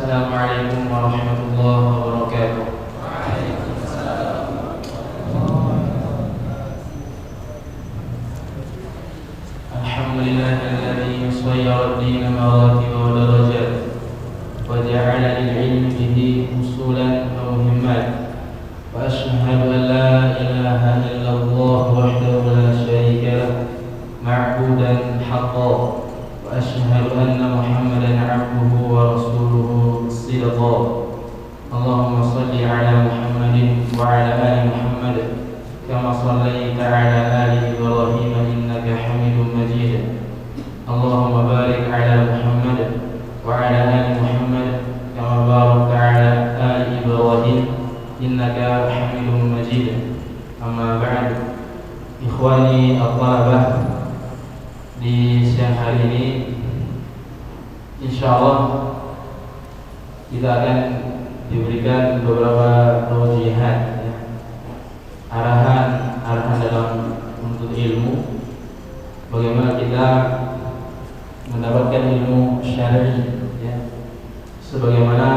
Assalamualaikum warahmatullahi wabarakatuh. Alhamdulillahilladzi sayyara ad-din maratib wa darajat wa ja'ala lil-'ilmi bihi usulan wa muhimmat. Wa ashhadu an la ilaha illallah wahdahu la syarika lah ma'budan haqqan. وأشهد أن محمدا عبده ورسوله صدقا. اللهم صل على محمد وعلى آل محمد كما صليت على آل إبراهيم إنك حميد مجيد. اللهم بارك على محمد وعلى آل محمد كما باركت على آل إبراهيم إنك حميد مجيد. أما بعد، إخواني الطلبة، di siang hari ini insya Allah kita akan diberikan beberapa taujihat, arahan dalam menuntut ilmu, bagaimana kita mendapatkan ilmu syar'i, sebagaimana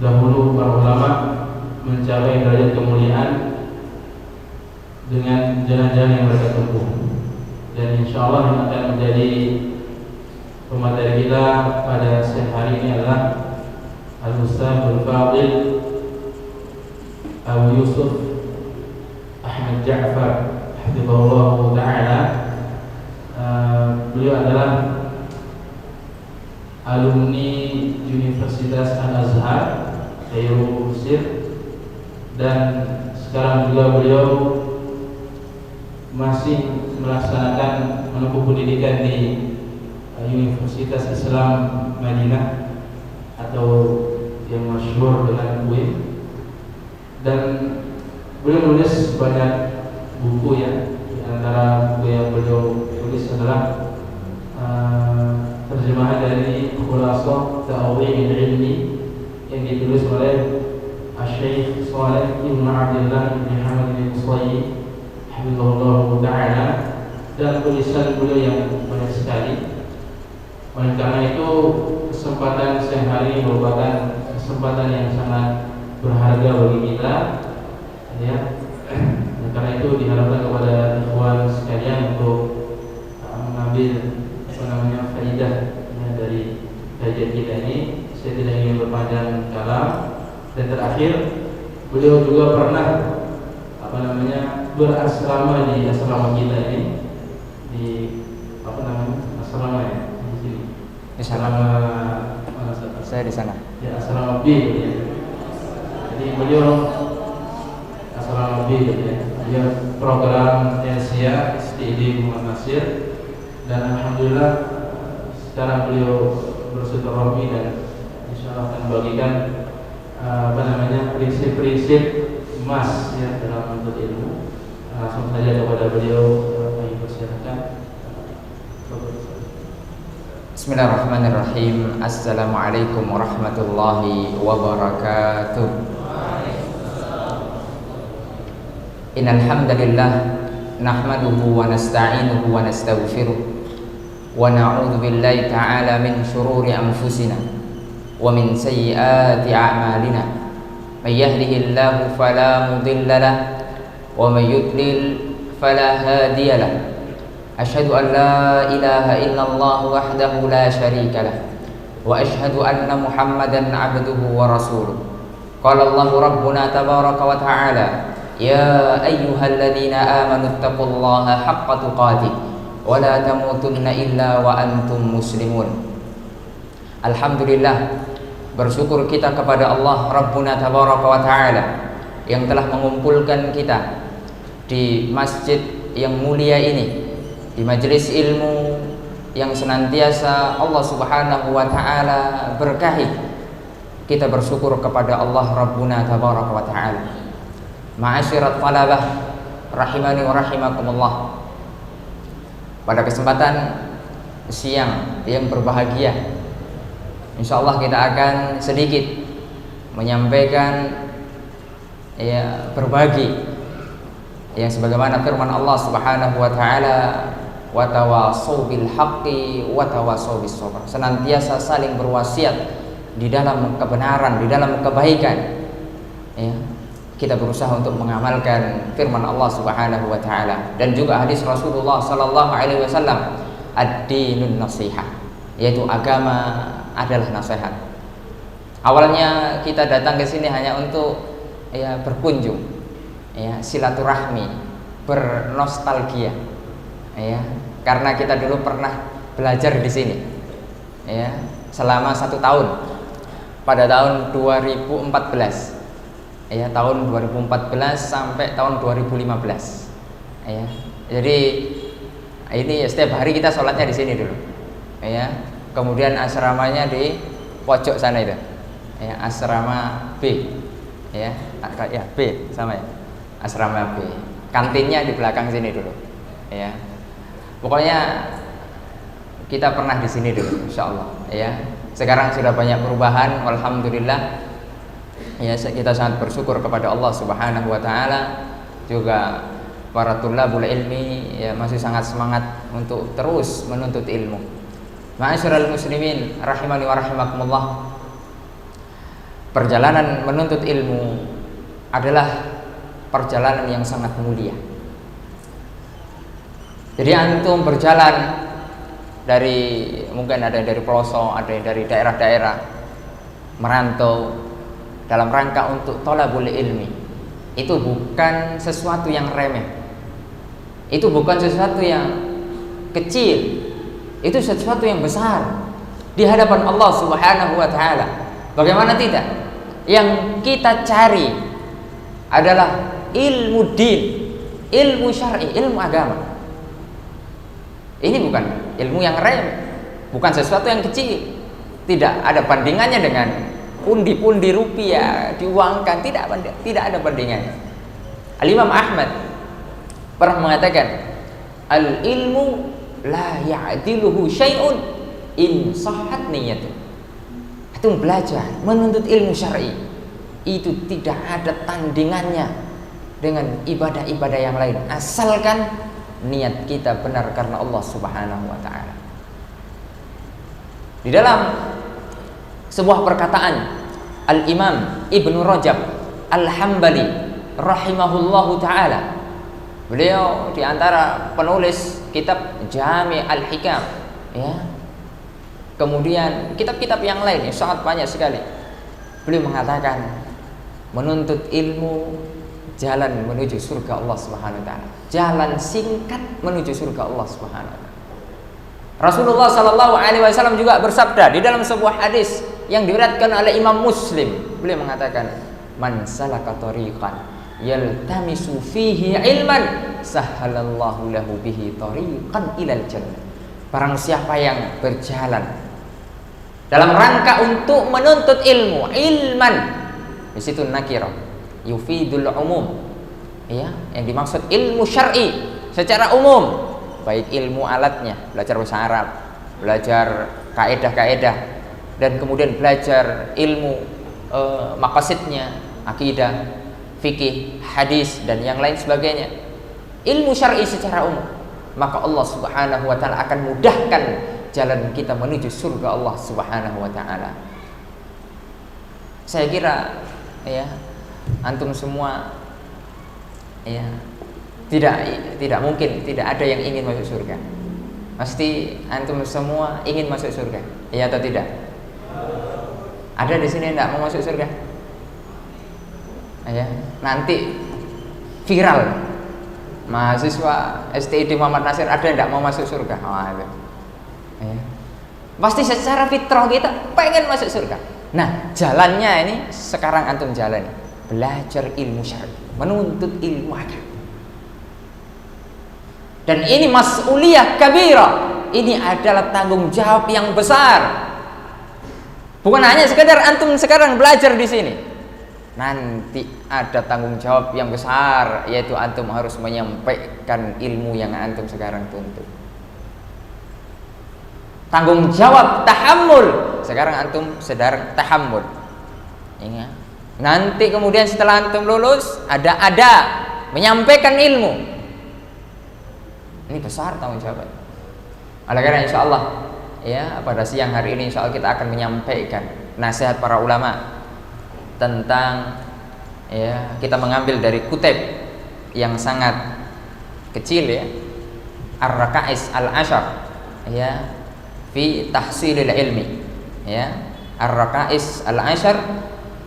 dahulu para ulama mencapai derajat kemuliaan dengan jalan-jalan yang mereka tempuh. Dan insya Allah yang akan menjadi pemateri kita pada siang hari ini adalah Al-Ustadzul Fadil Abu Yusuf Ahmad Ja'far hafizahullah ta'ala. Beliau adalah alumni Universitas Al-Azhar Kairo, Mesir, dan sekarang juga beliau masih melaksanakan menempuh pendidikan di Universitas Islam Madinah atau yang masyhur dengan UIN, dan beliau menulis banyak buku di antara buku yang beliau tulis adalah terjemahan dari Khulasah Ta'awil Ilmi yang ditulis oleh Syekh Shalih Ibn Abdullah Ibn Hamad Al-Qusayyi hafizahullah ta'ala, dan tulisan beliau yang banyak sekali. Oleh karena itu kesempatan siang hari ini merupakan kesempatan yang sangat berharga bagi kita, Oleh karena itu diharapkan kepada ikhwan sekalian untuk mengambil faidah dari kajian kita ini. Saya tidak ingin berpanjang kalam. Dan terakhir, beliau juga pernah berasrama di asrama kita ini, di asrama di sini. Asrama mana saja? Saya di sana. Ya, asrama B ya. Jadi beliau asrama B ya. Dia program Asia STID Muhammad Nasir, dan alhamdulillah sekarang beliau bersilaturahmi dan insyaallah akan membagikan prinsip-prinsip emas dalam menuntut ilmu. Langsung saja kepada beliau, kami persilakan. Bismillahirrahmanirrahim. Assalamualaikum warahmatullahi wabarakatuh. Innal hamdalillah nahmaduhu wa nasta'inuhu wa nastaghfiruh wa na'udzu billahi ta'ala min shururi anfusina wa min sayyiati a'malina. May yahdihillahu fala mudilla lahu wa may yudlil fala hadiya lahu. Asyhadu an la ilaha illallah wahdahu la syarika lah wa asyhadu anna Muhammadan abduhu wa rasuluh. Qala Allahu rabbuna tabaraka wa ta'ala, ya ayyuhalladzina amanu taqullaha haqqa tuqatih wa la tamutunna illa wa antum muslimun. Alhamdulillah, bersyukur kita kepada Allah Rabbuna Tabaraka wa Ta'ala yang telah mengumpulkan kita di masjid yang mulia ini, di majelis ilmu yang senantiasa Allah Subhanahu wa Ta'ala berkahi. Kita bersyukur kepada Allah Rabbuna Tabaraka wa Ta'ala. Ma'asyirat talabah rahimani wa rahimakumullah. Pada kesempatan siang yang berbahagia, insyaallah kita akan sedikit menyampaikan berbagi yang sebagaimana firman Allah Subhanahu wa taala, wa tawasau bil haqqi wa tawasau bis sabr, senantiasa saling berwasiat di dalam kebenaran, di dalam kebaikan, ya, kita berusaha untuk mengamalkan firman Allah Subhanahu wa taala dan juga hadis Rasulullah sallallahu alaihi wasallam, ad-dinun nasiha, yaitu agama adalah nasihat. Awalnya kita datang ke sini hanya untuk ya berkunjung, ya, silaturahmi, bernostalgia, ya, karena kita dulu pernah belajar di sini, ya, selama 1 tahun pada tahun 2014, ya, tahun 2014 sampai tahun 2015, ya. Jadi ini setiap hari kita sholatnya di sini dulu, ya. Kemudian asramanya di pojok sana itu, ya, asrama B, ya, B sama ya, asrama B. Kantinnya di belakang sini dulu, ya. Pokoknya kita pernah di sini dulu, insyaallah, ya. Sekarang sudah banyak perubahan, alhamdulillah. Ya, kita sangat bersyukur kepada Allah Subhanahu wa taala. Juga para thalabul ilmi ya masih sangat semangat untuk terus menuntut ilmu. Ma'asyiral muslimin rahimani wa rahimakumullah. Perjalanan menuntut ilmu adalah perjalanan yang sangat mulia. Jadi antum berjalan dari, mungkin ada yang dari pelosok, ada yang dari daerah-daerah, merantau dalam rangka untuk thalabul ilmi. Itu bukan sesuatu yang remeh, itu bukan sesuatu yang kecil, itu sesuatu yang besar di hadapan Allah Subhanahu wa taala. Bagaimana tidak? Yang kita cari adalah ilmu din, ilmu syar'i, ilmu agama. Ini bukan ilmu yang remeh, bukan sesuatu yang kecil. Tidak ada bandingannya dengan pundi-pundi rupiah diuangkan, tidak ada bandingannya. Al-Imam Ahmad pernah mengatakan, al-ilmu la ya'diluhu syai'un in sahhat niyatuh. Itu belajar, menuntut ilmu syar'i itu tidak ada tandingannya dengan ibadah-ibadah yang lain, asalkan niat kita benar karena Allah Subhanahu wa taala. Di dalam sebuah perkataan Al-Imam Ibnu Rajab Al-Hambali rahimahullahu taala, beliau di antara penulis kitab Jami' Al-Hikam, ya. Kemudian kitab-kitab yang lain yang sangat banyak sekali. Beliau mengatakan menuntut ilmu jalan menuju surga Allah Subhanahu wa taala. Jalan singkat menuju surga Allah Subhanahu wa taala. Rasulullah sallallahu alaihi wasallam juga bersabda di dalam sebuah hadis yang diriwayatkan oleh Imam Muslim. Beliau mengatakan, "Man salaka tariqan yaltamisu fihi ilman, sahhalallahu lahu bihi tariqan ilal jannah." Barang siapa yang berjalan dalam rangka untuk menuntut ilmu, ilman, di situ nakirah, yufidul umum, ya, yang dimaksud ilmu syar'i secara umum, baik ilmu alatnya, belajar bahasa Arab, belajar kaedah-kaedah, dan kemudian belajar ilmu maqasidnya, akidah, fikih, hadis, dan yang lain sebagainya, ilmu syar'i secara umum, maka Allah Subhanahu wa taala akan mudahkan jalan kita menuju surga Allah Subhanahu wa taala. Saya kira, ya, antum semua, ya, tidak mungkin tidak ada yang ingin masuk surga. Pasti antum semua ingin masuk surga, ya atau tidak? Ada di sini yang tidak mau masuk surga? Ya, nanti viral mahasiswa STID Muhammad Nasir ada yang tidak mau masuk surga. Ya. Pasti secara fitrah kita pengen masuk surga. Nah, jalannya ini sekarang antum jalan, belajar ilmu syar'i, menuntut ilmu agama. Dan ini mas'uliyah kabira. Ini adalah tanggung jawab yang besar. Bukan hanya sekedar antum sekarang belajar di sini. Nanti ada tanggung jawab yang besar, yaitu antum harus menyampaikan ilmu yang antum sekarang tuntut. Tanggung jawab tahammul. Sekarang antum sedang tahammul. Ingat. Nanti kemudian setelah antum lulus ada menyampaikan ilmu. Ini besar tanggung jawab. Oleh karena insyaallah, ya, pada siang hari ini insyaallah kita akan menyampaikan nasihat para ulama tentang kita mengambil dari kutub yang sangat kecil Ar-Raka'is Al-Ashar fi tahsilil ilmi Ar-Raka'is Al-Ashar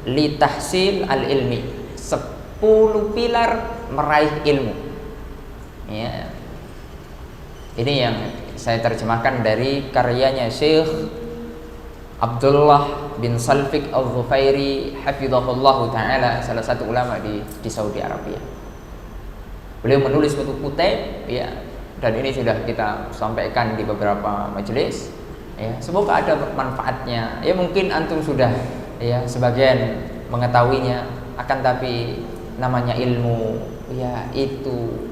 li tahsil al-ilmi, 10 pilar meraih ilmu. Ini yang saya terjemahkan dari karyanya Syekh Abdullah bin Salfiq Al-Zufairi hafizahullah ta'ala, salah satu ulama di Saudi Arabia. Beliau menulis suatu kutub dan ini sudah kita sampaikan di beberapa majelis. Semoga ada manfaatnya. Mungkin antum sudah sebagian mengetahuinya, akan tapi namanya ilmu itu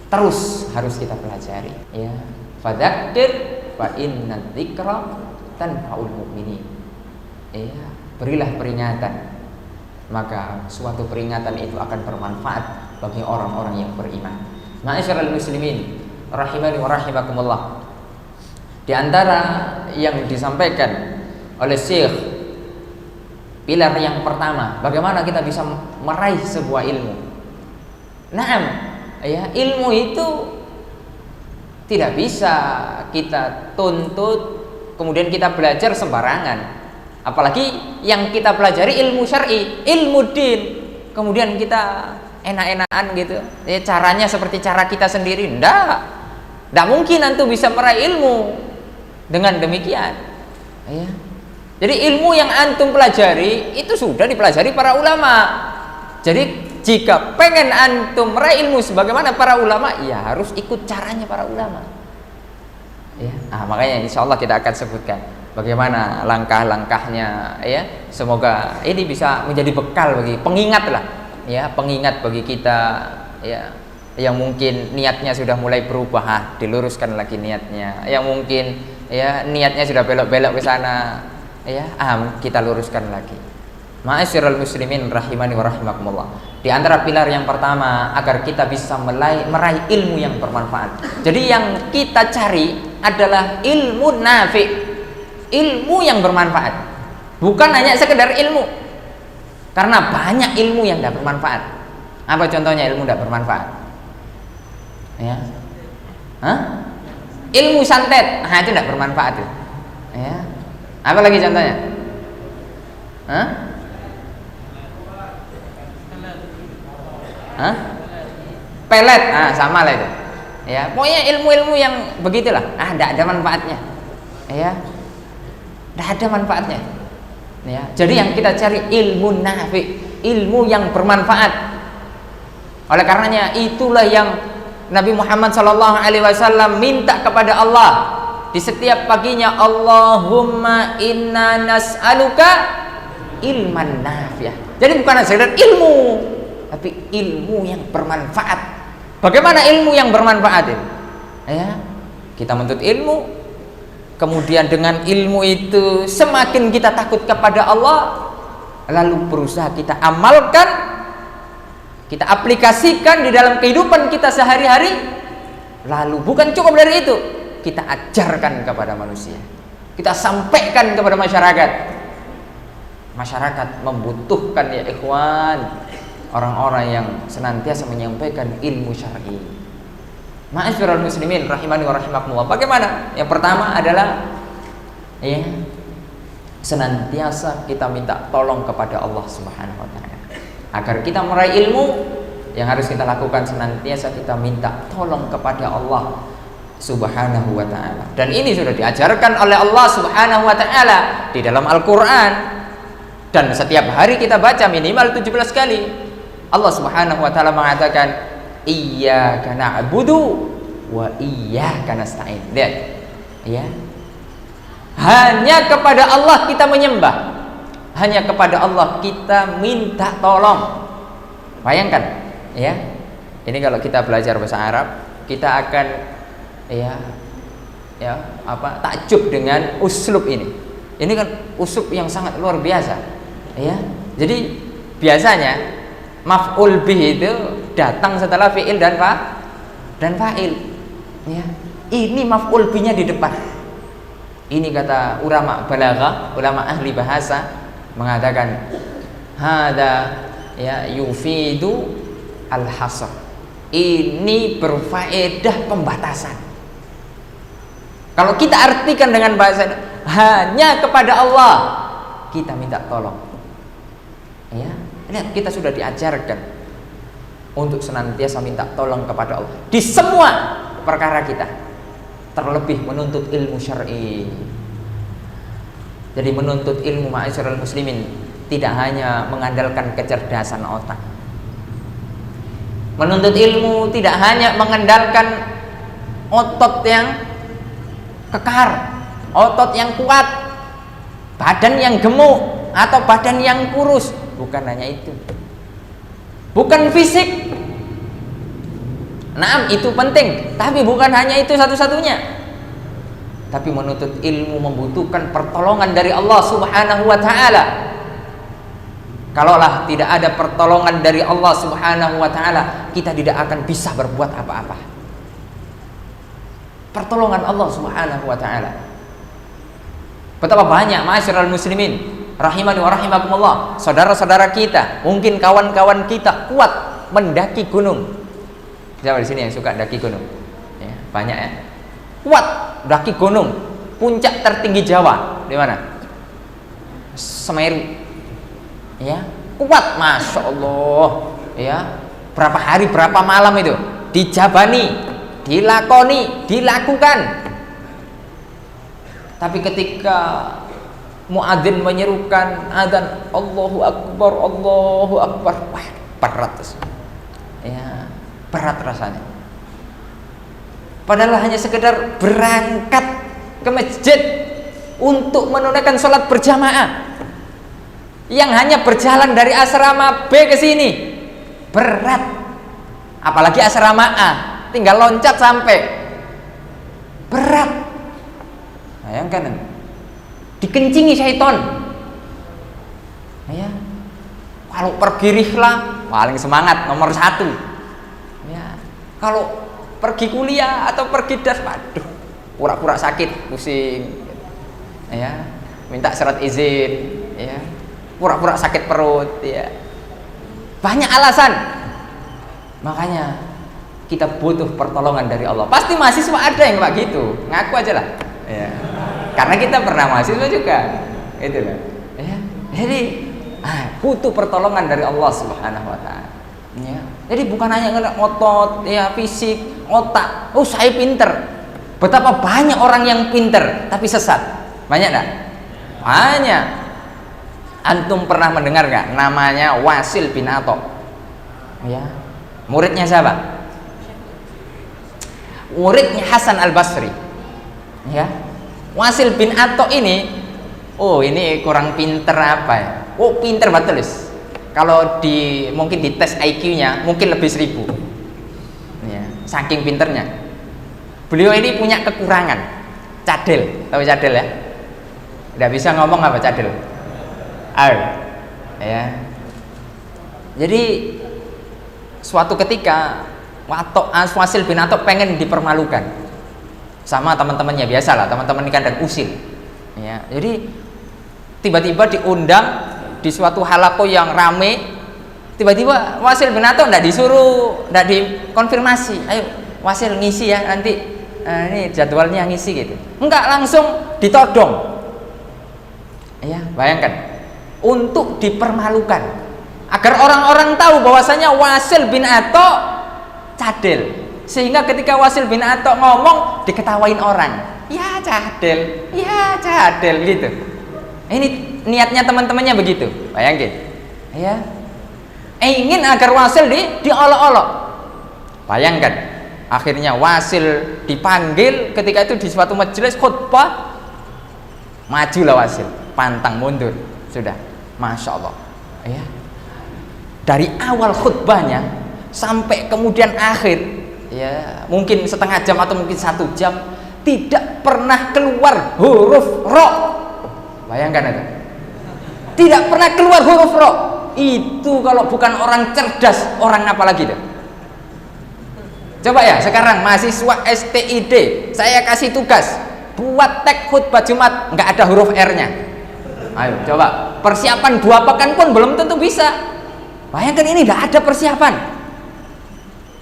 terus harus kita pelajari. Fadzakir fa inna dzikra tanfa'ul mu'minin. Berilah peringatan, maka suatu peringatan itu akan bermanfaat bagi orang-orang yang beriman. Ma'asyiral muslimin rahimani wa rahimakumullah, di antara yang disampaikan oleh Syekh, pilar yang pertama, bagaimana kita bisa meraih sebuah ilmu. Ilmu itu tidak bisa kita tuntut kemudian kita belajar sembarangan. Apalagi yang kita pelajari ilmu syar'i, ilmu din, kemudian kita enak-enakan gitu. Caranya seperti cara kita sendiri. Nggak mungkin antum bisa meraih ilmu dengan demikian. Jadi ilmu yang antum pelajari itu sudah dipelajari para ulama. Jadi jika pengen antum meraih ilmu sebagaimana para ulama, harus ikut caranya para ulama. Makanya insya Allah kita akan sebutkan bagaimana langkah-langkahnya. Semoga ini bisa menjadi bekal bagi pengingat pengingat bagi kita yang mungkin niatnya sudah mulai berubah, diluruskan lagi niatnya. Yang mungkin niatnya sudah belok-belok ke sana, kita luruskan lagi. Ma'asyiral muslimin rahimani wa rahimakumullah, di antara pilar yang pertama agar kita bisa meraih ilmu yang bermanfaat. Jadi yang kita cari adalah ilmu nafi, ilmu yang bermanfaat, bukan hanya sekedar ilmu. Karena banyak ilmu yang tidak bermanfaat. Apa contohnya ilmu tidak bermanfaat? Ilmu santet, itu tidak bermanfaat. Apa lagi contohnya? Pelet, sama lah itu. Pokoknya ilmu-ilmu yang begitulah, tidak ada manfaatnya. Tidak ada manfaatnya. Jadi yang kita cari ilmu nafi, ilmu yang bermanfaat. Oleh karenanya itulah yang Nabi Muhammad SAW minta kepada Allah di setiap paginya, Allahumma inna nas'aluka ilman nafi'ah. Jadi bukan sekedar ilmu, tapi ilmu yang bermanfaat. Bagaimana ilmu yang bermanfaat itu? Kita menuntut ilmu, kemudian dengan ilmu itu semakin kita takut kepada Allah, lalu berusaha kita amalkan, kita aplikasikan di dalam kehidupan kita sehari-hari. Lalu bukan cukup dari itu, kita ajarkan kepada manusia, kita sampaikan kepada masyarakat. Masyarakat membutuhkan ikhwan, orang-orang yang senantiasa menyampaikan ilmu syar'i. Ma'asyiral muslimin rahimani wa rahimakumullah. Bagaimana? Yang pertama adalah senantiasa kita minta tolong kepada Allah Subhanahu wa taala. Agar kita meraih ilmu, yang harus kita lakukan senantiasa kita minta tolong kepada Allah Subhanahu wa taala. Dan ini sudah diajarkan oleh Allah Subhanahu wa taala di dalam Al-Qur'an. Dan setiap hari kita baca minimal 17 kali. Allah Subhanahu wa taala mengatakan, iyyaka na'budu wa iyyaka nasta'in. Lihat. Hanya kepada Allah kita menyembah. Hanya kepada Allah kita minta tolong. Bayangkan, Ini kalau kita belajar bahasa Arab, kita akan takjub dengan uslub ini. Ini kan uslub yang sangat luar biasa. Jadi biasanya maf'ul bih itu datang setelah fi'il dan fa'il. Ini maf'ul bihnya di depan. Ini kata ulama balaghah, ulama ahli bahasa mengatakan hada ya yufidu al-hasr. Ini berfaedah pembatasan. Kalau kita artikan dengan bahasa hanya kepada Allah kita minta tolong. Ya, lihat kita sudah diajarkan untuk senantiasa minta tolong kepada Allah di semua perkara kita, terlebih menuntut ilmu syar'i. Jadi menuntut ilmu ma'asyiral muslimin tidak hanya mengandalkan kecerdasan otak. Menuntut ilmu tidak hanya mengandalkan otot yang kekar, otot yang kuat, badan yang gemuk atau badan yang kurus. Bukan hanya itu. Bukan fisik. Naam, itu penting, tapi bukan hanya itu satu-satunya. Tapi menuntut ilmu membutuhkan pertolongan dari Allah Subhanahu wa taala. Kalaulah tidak ada pertolongan dari Allah Subhanahu wa taala, kita tidak akan bisa berbuat apa-apa. Pertolongan Allah Subhanahu wa taala. Betapa banyak ma'asyiral muslimin rahimani wa rahimakumullah, saudara-saudara kita, mungkin kawan-kawan kita kuat mendaki gunung. Siapa di sini yang suka daki gunung? Ya, banyak ya. Kuat daki gunung. Puncak tertinggi Jawa di mana? Semeru. Ya, kuat, masya Allah. Ya, berapa hari berapa malam itu dijabani, dilakoni, dilakukan. Tapi ketika muadzin menyerukan adzan Allahu Akbar, Allahu Akbar, wah, berat. Ya, berat rasanya. Padahal hanya sekedar berangkat ke masjid untuk menunaikan sholat berjamaah, yang hanya berjalan dari asrama B ke sini berat, apalagi asrama A tinggal loncat sampai, berat. Bayangkan, dikencingi syaitan. Ya, kalau pergi rihlah paling semangat nomor 1. Ya, kalau pergi kuliah atau pergi das, waduh, pura-pura sakit, pusing. Ya, minta surat izin. Ya, pura-pura sakit perut, ya. Banyak alasan. Makanya kita butuh pertolongan dari Allah. Pasti mahasiswa ada yang kayak gitu, ngaku aja lah. Ya. Karena kita pernah mahasiswa juga, itu lah. Ya. Jadi butuh pertolongan dari Allah Subhanahu Wa Taala. Ya. Jadi bukan hanya ngeliat otot, ya, fisik, otak. Oh, saya pinter. Betapa banyak orang yang pinter tapi sesat. Banyak tak? Banyak. Antum pernah mendengar nggak namanya Wasil bin Atha? Ya, muridnya siapa? Muridnya Hasan Al Basri. Ya, Wasil bin Atha ini, oh ini kurang pinter apa ya? Oh pinter betul. Kalau mungkin di tes IQ-nya mungkin lebih 1000. Ya, saking pinternya. Beliau ini punya kekurangan, cadel. Tahu cadel ya? Tidak bisa ngomong apa cadel? Ya. Jadi suatu ketika Wasil bin Atha pengen dipermalukan sama teman-temannya, biasalah teman-teman kandang usil. Ya. Jadi tiba-tiba diundang di suatu halaqah yang rame. Tiba-tiba Wasil bin Atha tidak disuruh, tidak dikonfirmasi. Ayo Wasil ngisi ya nanti, ini jadwalnya ngisi gitu. Enggak, langsung ditodong. Ya, bayangkan. Untuk dipermalukan agar orang-orang tahu bahwasanya Wasil bin Atha cadel, sehingga ketika Wasil bin Atha ngomong diketawain orang, ya cadel, ya cadel gitu. Ini niatnya teman-temannya begitu, bayangin. Ya, ingin agar Wasil diolok-olok. Bayangkan, akhirnya Wasil dipanggil ketika itu di suatu majelis khutbah, majulah Wasil, pantang mundur, sudah. Masya Allah, ya. Dari awal khutbahnya sampai kemudian akhir, ya, mungkin setengah jam atau mungkin 1 jam, tidak pernah keluar huruf ro. Bayangkan itu, tidak pernah keluar huruf ro. Itu kalau bukan orang cerdas, orang apa lagi deh? Coba ya, sekarang mahasiswa STID, saya kasih tugas, buat teks khutbah Jumat nggak ada huruf R-nya. Ayo coba, persiapan 2 pekan pun belum tentu bisa. Bayangkan ini nggak ada persiapan.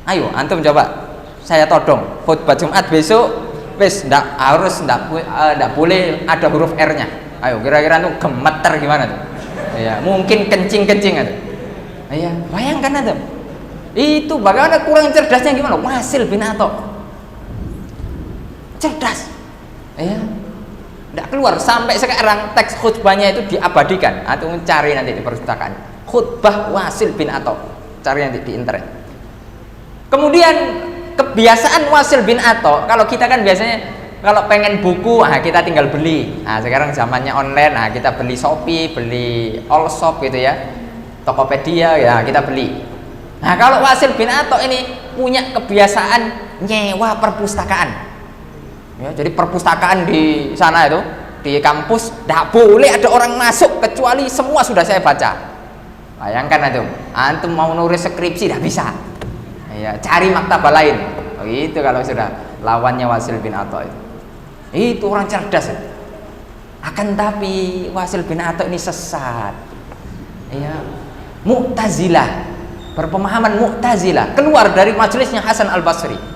Ayo antum coba, saya todong khutbah Jumat besok, wes nggak boleh ada huruf R-nya. Ayo kira-kira tuh gemeter gimana tuh? Ya mungkin kencing tuh. Ya bayangkan antum. Itu bagaimana kurang cerdasnya gimana? Wasil bin Atha cerdas, ya, tidak keluar sampai sekarang teks khutbahnya itu diabadikan atau mencari nanti di perpustakaan khutbah Wasil bin Atha, cari nanti di internet. Kemudian kebiasaan Wasil bin Atha, kalau kita kan biasanya kalau pengen buku, kita tinggal beli. Nah, sekarang zamannya online, kita beli Shopee, beli Allshop gitu ya, Tokopedia, ya kita beli. Nah, kalau Wasil bin Atha ini punya kebiasaan nyewa perpustakaan. Ya, jadi perpustakaan di sana itu di kampus tidak boleh ada orang masuk kecuali semua sudah saya baca. Bayangkan antum mau nulis skripsi tidak bisa. Ya, cari maktabah lain. Oh, itu kalau sudah lawannya Wasil bin Atha itu. Itu orang cerdas. Akan tapi Wasil bin Atha ini sesat. Ya, Mu'tazilah, berpemahaman Mu'tazilah, keluar dari majelisnya Hasan Al-Basri.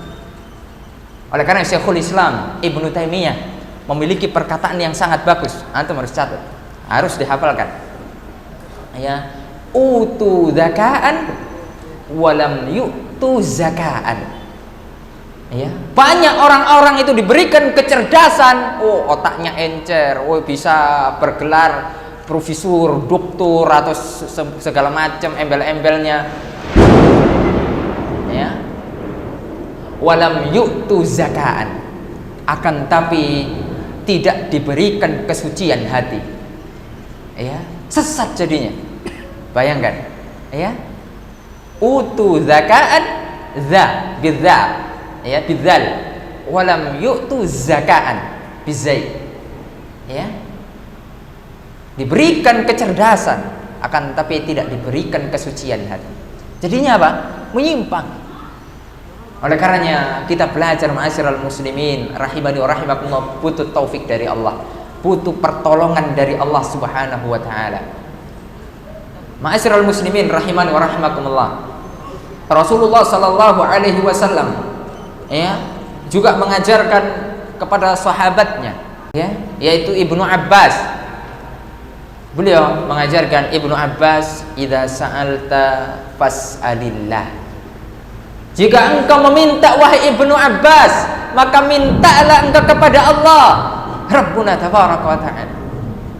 Oleh karena Syekhul Islam Ibnu Taimiyah memiliki perkataan yang sangat bagus, antum harus catat, harus dihafalkan. Ya, utu zakaan walam yu'tu zakaan. Ya, banyak orang-orang itu diberikan kecerdasan, otaknya encer, bisa bergelar profesor, doktor atau segala macam embel-embelnya. Ya. Walam yu'tu zakaan, akan tapi tidak diberikan kesucian hati. Ya, sesat jadinya. Bayangkan, ya. Utu zakaan, bidza, ya, bidzal. Walam yu'tu zakaan, bizai. Ya. Diberikan kecerdasan, akan tapi tidak diberikan kesucian hati. Jadinya apa? Menyimpang. Oleh karenanya kita belajar ma'asyiral muslimin rahimani wa rahimakumullah, butuh taufik dari Allah, butuh pertolongan dari Allah Subhanahu wa taala. Ma'asyiral muslimin rahimani wa rahimakumullah, Rasulullah sallallahu alaihi wasallam ya juga mengajarkan kepada sahabatnya, ya, yaitu Ibnu Abbas. Beliau mengajarkan Ibnu Abbas, idza sa'alta fas'alillah. Jika engkau meminta wahai Ibnu Abbas, maka mintalah engkau kepada Allah Rabbuna tabaraka wa ta'ala.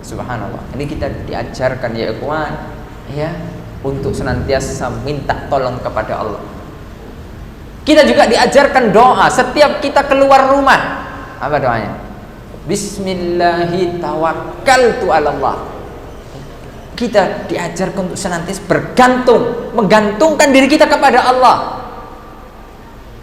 Subhanallah. Ini kita diajarkan ya ikhwan, ya, untuk senantiasa minta tolong kepada Allah. Kita juga diajarkan doa setiap kita keluar rumah. Apa doanya? Bismillahi tawakkaltu 'ala Allah. Kita diajarkan untuk senantiasa bergantung, menggantungkan diri kita kepada Allah.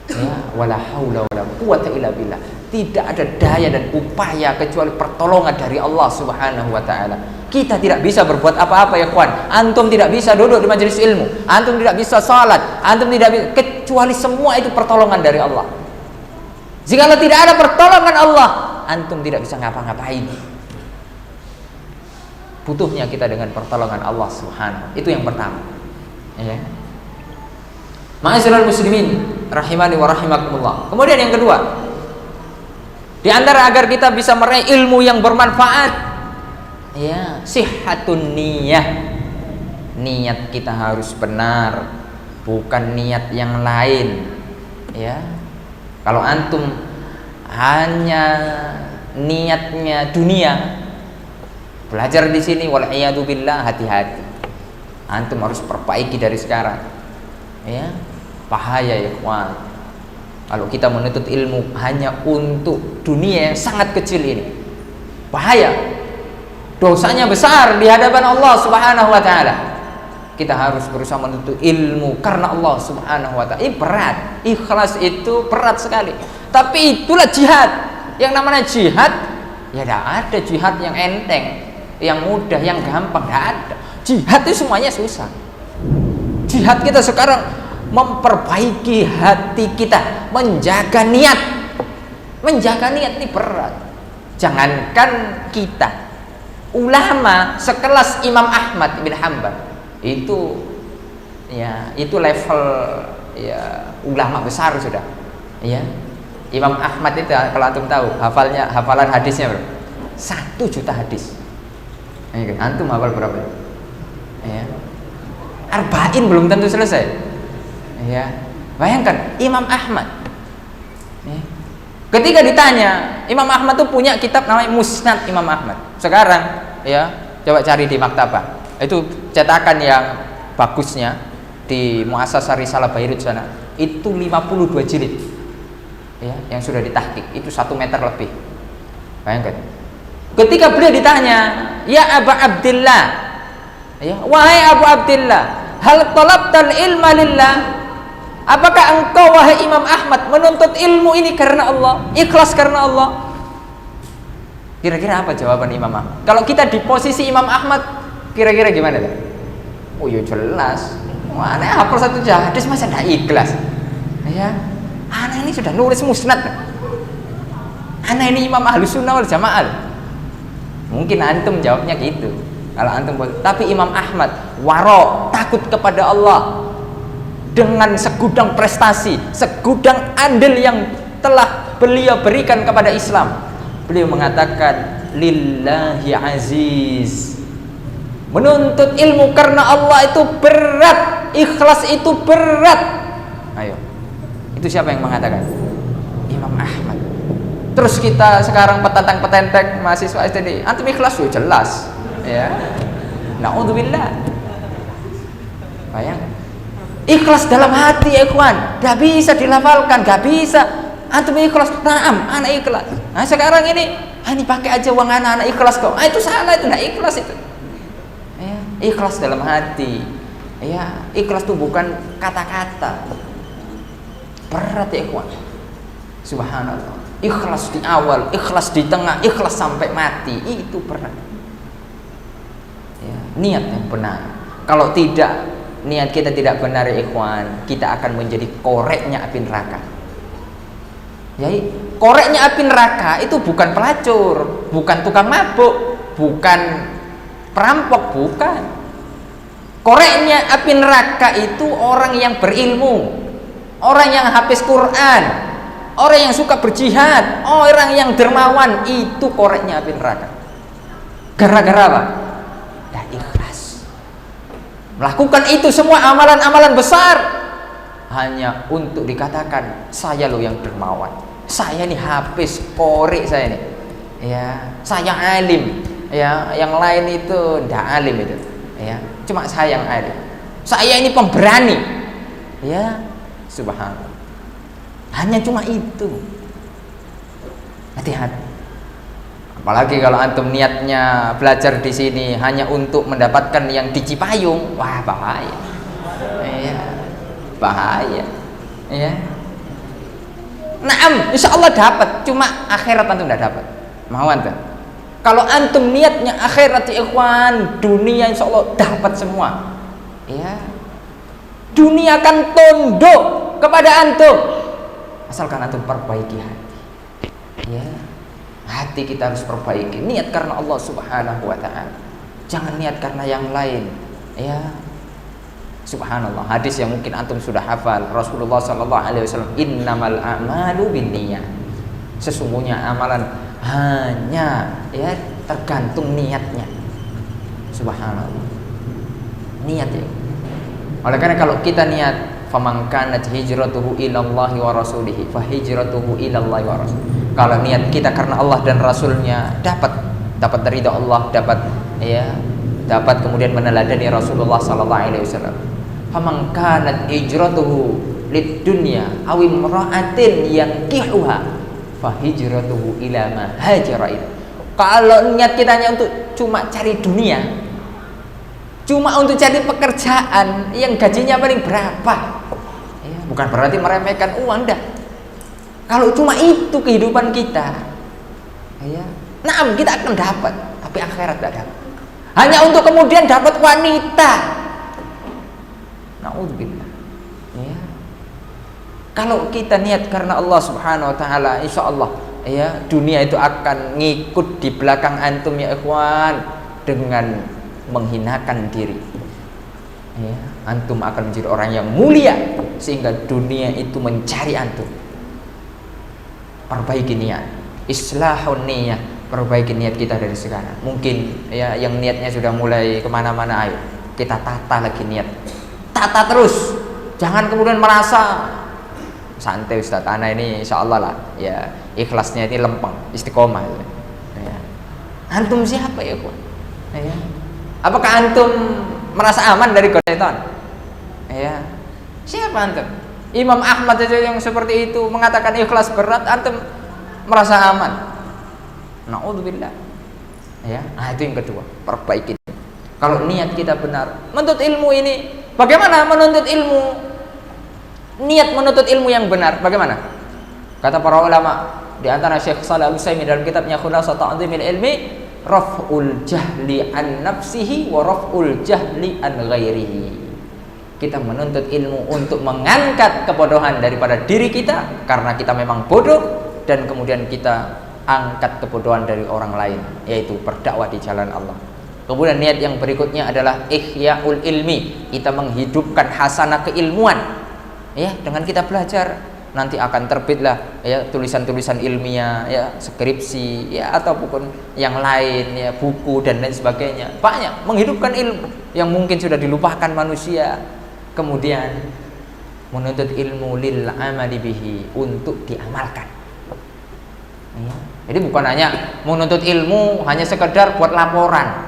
Ya, wala haula wala quwata illa billah. Tidak ada daya dan upaya kecuali pertolongan dari Allah Subhanahu wa taala. Kita tidak bisa berbuat apa-apa ya kawan. Antum tidak bisa duduk di majelis ilmu, antum tidak bisa salat, antum tidak bisa, kecuali semua itu pertolongan dari Allah. Jika tidak ada pertolongan Allah, antum tidak bisa ngapa-ngapain. Butuhnya kita dengan pertolongan Allah Subhanahu. Itu yang pertama. Ya. Ma'asyiral muslimin rahimani wa rahimakumullah. Kemudian yang kedua, di antara agar kita bisa meraih ilmu yang bermanfaat, ya, sihhatun niyah. Niat kita harus benar, bukan niat yang lain. Ya. Kalau antum hanya niatnya dunia, belajar di sini wal iyadu billah, hati-hati. Antum harus perbaiki dari sekarang. Ya. Bahaya ya kawan. Kalau kita menuntut ilmu hanya untuk dunia yang sangat kecil ini, bahaya. Dosanya besar di hadapan Allah Subhanahu wa taala. Kita harus berusaha menuntut ilmu karena Allah Subhanahu wa taala. Ini berat. Ikhlas itu berat sekali. Tapi itulah jihad. Yang namanya jihad, ya tidak ada jihad yang enteng, yang mudah, yang gampang, tidak ada. Jihad itu semuanya susah. Jihad kita sekarang memperbaiki hati kita, menjaga niat. Menjaga niat ini berat. Jangankan kita, ulama sekelas Imam Ahmad bin Hanbal itu level ya ulama besar sudah. Ya. Imam Ahmad itu kalau antum tahu hafalan hadisnya berapa? 1 juta hadis. Antum hafal berapa? Ya. Arba'in belum tentu selesai. Ya. Bayangkan Imam Ahmad. Ya. Ketika ditanya, Imam Ahmad tuh punya kitab namanya Musnad Imam Ahmad. Sekarang ya, coba cari di maktabah. Itu cetakan yang bagusnya di Muassasah Risalah Beirut sana. Itu 52 jilid. Ya, yang sudah ditahqiq, itu 1 meter lebih. Bayangkan. Ketika beliau ditanya, "Ya Abu Abdillah." Ya, "Wahai Abu Abdillah, hal talabtal ilma lillah?" Apakah engkau wahai Imam Ahmad menuntut ilmu ini karena Allah, ikhlas karena Allah? Kira-kira apa jawaban Imam Ahmad? Kalau kita di posisi Imam Ahmad, kira-kira gimana? Oh ya jelas. Wah, aneh hafal 1 hadis masa tidak ikhlas? Ya, aneh ini sudah nulis musnad. Aneh ini Imam Ahlus Sunnah wal Jamaah. Mungkin antum jawabnya gitu. Kalau antum, tapi Imam Ahmad waro, takut kepada Allah. Dengan segudang prestasi, segudang andil yang telah beliau berikan kepada Islam, beliau mengatakan lillahi aziz. Menuntut ilmu karena Allah itu berat, ikhlas itu berat. Ayo, itu siapa yang mengatakan? Imam Ahmad. Terus kita sekarang petantang-petentek mahasiswa STD, antum ikhlas? Ya jelas. Ya, naudzubillah. Bayang. Ikhlas dalam hati ya ikhwan, gak bisa dilafalkan, gak bisa. Antum ikhlas, naam, anak ikhlas. Nah sekarang ini pakai aja uang anak ikhlas kok. Itu salah, itu gak ikhlas itu. Ya, ikhlas dalam hati. Ya, ikhlas itu bukan kata-kata. Berat ya ikhwan. Subhanallah. Ikhlas di awal, ikhlas di tengah, ikhlas sampai mati, itu berat. Ya, niat yang benar. Kalau tidak, niat kita tidak benar ya ikhwan, kita akan menjadi koreknya api neraka. Jadi koreknya api neraka itu bukan pelacur, bukan tukang mabuk, bukan perampok, bukan. Koreknya api neraka itu orang yang berilmu, orang yang hafiz Quran, orang yang suka berjihad, orang yang dermawan, itu koreknya api neraka. Gara-gara apa? Melakukan itu semua amalan-amalan besar hanya untuk dikatakan saya loh yang dermawan, saya ini hafiz qori, saya ini ya, saya alim ya, yang lain itu tidak alim itu ya, cuma saya yang alim, saya ini pemberani ya, subhanallah. Hanya cuma itu. Hati-hati. Apalagi kalau antum niatnya belajar di sini hanya untuk mendapatkan yang di Cipayung, wah bahaya. Iya. Bahaya. Ya. Naam, insya Allah dapat, cuma akhirat antum tidak dapat. Mau antum? Kalau antum niatnya akhirat ya ikhwan, dunia insya Allah dapat semua. Ya. Dunia akan tunduk kepada antum asalkan antum perbaiki hati. Ya. Hati kita harus perbaiki, niat karena Allah Subhanahu wa ta'ala, jangan niat karena yang lain ya. Subhanallah, hadis yang mungkin antum sudah hafal, Rasulullah sallallahu alaihi wasallam, innamal a'malu binniyat, sesungguhnya amalan hanya ya tergantung niatnya. Subhanallah, niat ya. Oleh karena kalau kita niat, faman kanat hijratuhu ilallahi wa rasulihi fa hijratuhu ilallahi wa rasulihi. Kalau niat kita karena Allah dan Rasulnya, dapat ridha Allah, dapat kemudian meneladani Rasulullah sallallahu alaihi wasallam. Faman kanat hijratuhu lid dunya aw imra'atin yankihuha fa hijratuhu ila ma hajara ilaihi. Kalau niat kita hanya untuk cuma cari dunia, cuma untuk cari pekerjaan yang gajinya paling berapa, ya, bukan berarti meremehkan uang dah. Kalau cuma itu kehidupan kita, ya, nah kita akan dapat, tapi akhirat tidak dapat. Hanya untuk kemudian dapat wanita. Naudzubillah. Ya. Kalau kita niat karena Allah Subhanahu Wa Taala, insya Allah ya dunia itu akan ngikut di belakang antum ya ikhwan dengan menghinakan diri. Ya, antum akan menjadi orang yang mulia sehingga dunia itu mencari antum. Perbaiki niat, islahun niyah, perbaiki niat kita dari sekarang. Mungkin ya yang niatnya sudah mulai kemana-mana, ayo kita tata lagi niat, tata terus. Jangan kemudian merasa santai Ustaz, ana ini insya Allah lah ya ikhlasnya ini lempeng, istiqomah ya. Antum siapa ya kawan? Ya. Apakah antum merasa aman dari godaan setan? Ya. Siapa antum? Imam Ahmad saja yang seperti itu mengatakan ikhlas berat, antum merasa aman. Na'udzubillah. Ya, itu yang kedua, perbaiki. Kalau niat kita benar, menuntut ilmu ini, bagaimana menuntut ilmu? Niat menuntut ilmu yang benar, bagaimana? Kata para ulama, di antara Syekh Shalih Al-Utsaimin dalam kitabnya Khulasat Ta'dhimil Ilmi, raf'ul jahli an nafsihi wa raf'ul jahli an ghairihi. Kita menuntut ilmu untuk mengangkat kebodohan daripada diri kita karena kita memang bodoh, dan kemudian kita angkat kebodohan dari orang lain, yaitu berdakwah di jalan Allah. Kemudian niat yang berikutnya adalah ihya'ul ilmi, kita menghidupkan hasanah keilmuan. Ya, dengan kita belajar nanti akan terbitlah ya tulisan-tulisan ilmiah, ya skripsi, ya ataupun yang lain, ya buku dan lain sebagainya. Banyak menghidupkan ilmu yang mungkin sudah dilupakan manusia. Kemudian menuntut ilmu lil amali bihi, untuk diamalkan. Ya. Jadi bukan hanya menuntut ilmu hanya sekedar buat laporan,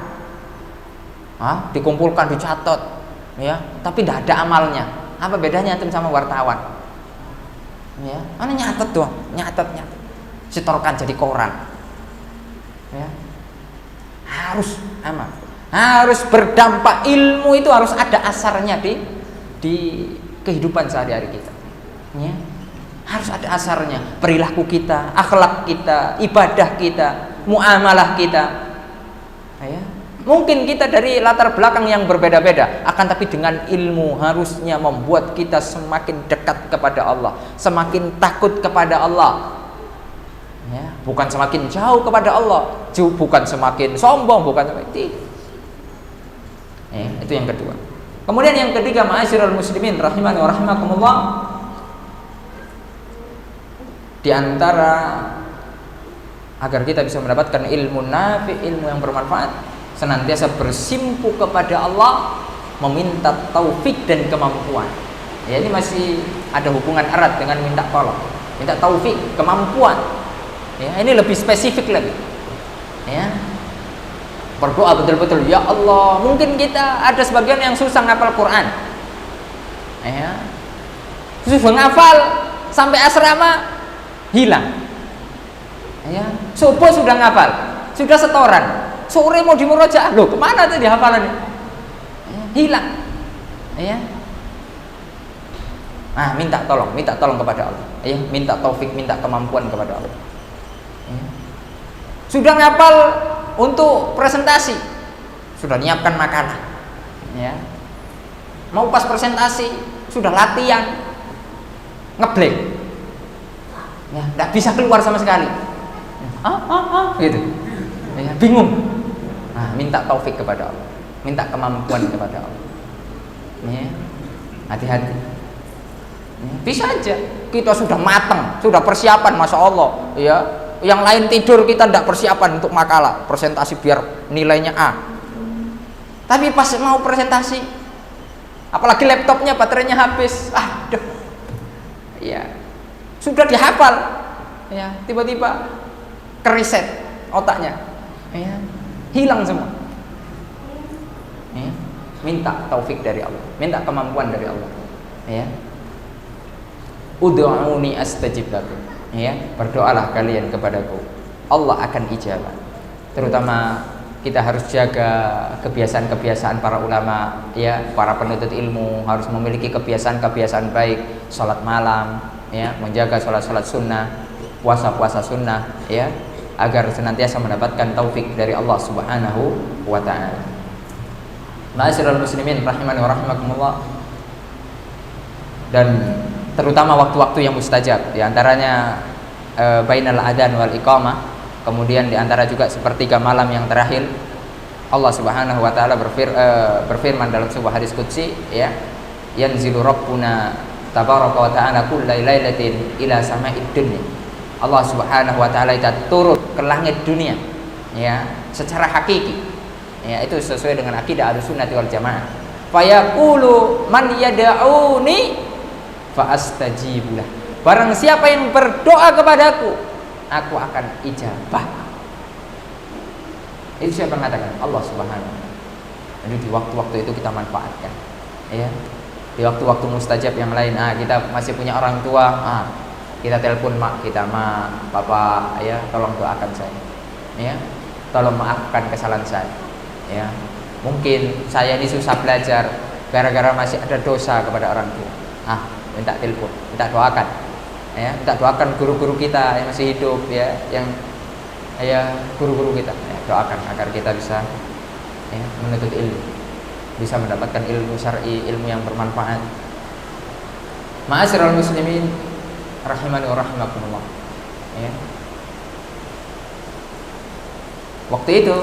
dikumpulkan, dicatat, ya, tapi tidak ada amalnya. Apa bedanya antum sama wartawan? Ya, mana nyatet doang, nyatet, setorkan jadi koran. Ya. Harus amal, harus berdampak. Ilmu itu harus ada asarnya di kehidupan sehari-hari kita. Ya. Harus ada asarnya, perilaku kita, akhlak kita, ibadah kita, muamalah kita. Ya. Mungkin kita dari latar belakang yang berbeda-beda, akan tapi dengan ilmu harusnya membuat kita semakin dekat kepada Allah, semakin takut kepada Allah. Ya, bukan semakin jauh kepada Allah, bukan semakin sombong, bukan seperti itu. Itu yang kedua. Kemudian yang ketiga, ma'asyiral muslimin rahimani wa rahimakumullah, di antara agar kita bisa mendapatkan ilmu nafi, ilmu yang bermanfaat, senantiasa bersimpu kepada Allah, meminta taufik dan kemampuan. Ya, ini masih ada hubungan erat dengan minta tolong, minta taufik, kemampuan. Ya, ini lebih spesifik lagi. Ya, berdoa betul-betul, ya Allah. Mungkin kita ada sebagian yang susah ngapal Quran. Ya, susah ngapal sampai asrama hilang. Ya, subuh sudah ngapal, sudah setoran, sore mau dimurojaah, loh kemana tadi hafalannya? Ya, hilang. Ya. Minta tolong kepada Allah. Ya, minta taufik, minta kemampuan kepada Allah. Ya. Sudah ngapal untuk presentasi, sudah nyiapkan makalah. Ya. Mau pas presentasi, sudah latihan, ngeblank. Ya, tidak bisa keluar sama sekali. Gitu. Ya, bingung. Minta taufik kepada Allah, minta kemampuan kepada Allah. Ya, hati-hati. Ya, bisa aja kita sudah matang, sudah persiapan, masya Allah. Ya, yang lain tidur, kita tidak persiapan untuk makalah, presentasi biar nilainya A. Tapi pas mau presentasi, apalagi laptopnya baterainya habis, aduh, ya sudah dihafal, ya tiba-tiba kereset otaknya, ya hilang semua. Ya, minta taufik dari Allah, minta kemampuan dari Allah. Ya, ud'uuni astajib lakum. Ya, berdoalah kalian kepadaku, Allah akan ijabah. Terutama kita harus jaga kebiasaan-kebiasaan para ulama, ya, para penuntut ilmu harus memiliki kebiasaan-kebiasaan baik, sholat malam, ya, menjaga sholat-sholat sunnah, puasa-puasa sunnah, ya, agar senantiasa mendapatkan taufik dari Allah Subhanahu wa ta'ala. Ma'asyiral muslimin rahimani wa rahimakumullah, dan terutama waktu-waktu yang mustajab, di antaranya bainal adzan wal iqamah. Kemudian diantara juga sepertiga malam yang terakhir, Allah Subhanahu wa taala berfirman dalam sebuah hadis qudsi, ya, yanzilu rabbuna tabaraka wa ta'ala kulla lailatin ila sama'id dunya. Allah Subhanahu wa taala itu turun ke langit dunia, ya, secara hakiki. Ya, itu sesuai dengan akidah Ahlussunnah wal Jamaah. Fayaqulu man yad'uni fa astajibu lah. Barang siapa yang berdoa kepadaku, aku akan ijabah. Itu siapa yang mengatakan? Allah Subhanahu wa taala. Jadi di waktu-waktu itu kita manfaatkan, ya. Di waktu-waktu mustajab yang lain, kita masih punya orang tua, kita telepon mak kita, mak, papa, ya, tolong doakan saya, ya, tolong maafkan kesalahan saya, ya. Mungkin saya ini susah belajar gara-gara masih ada dosa kepada orang tua, minta telepon, minta doakan, ya, minta doakan guru-guru kita yang masih hidup, ya, yang, ya, guru-guru kita, ya, doakan agar kita bisa, ya, menuntut ilmu, bisa mendapatkan ilmu syar'i, ilmu yang bermanfaat. Ma'asyiral muslimin rahimani wa rahimakumullah, ya. Waktu itu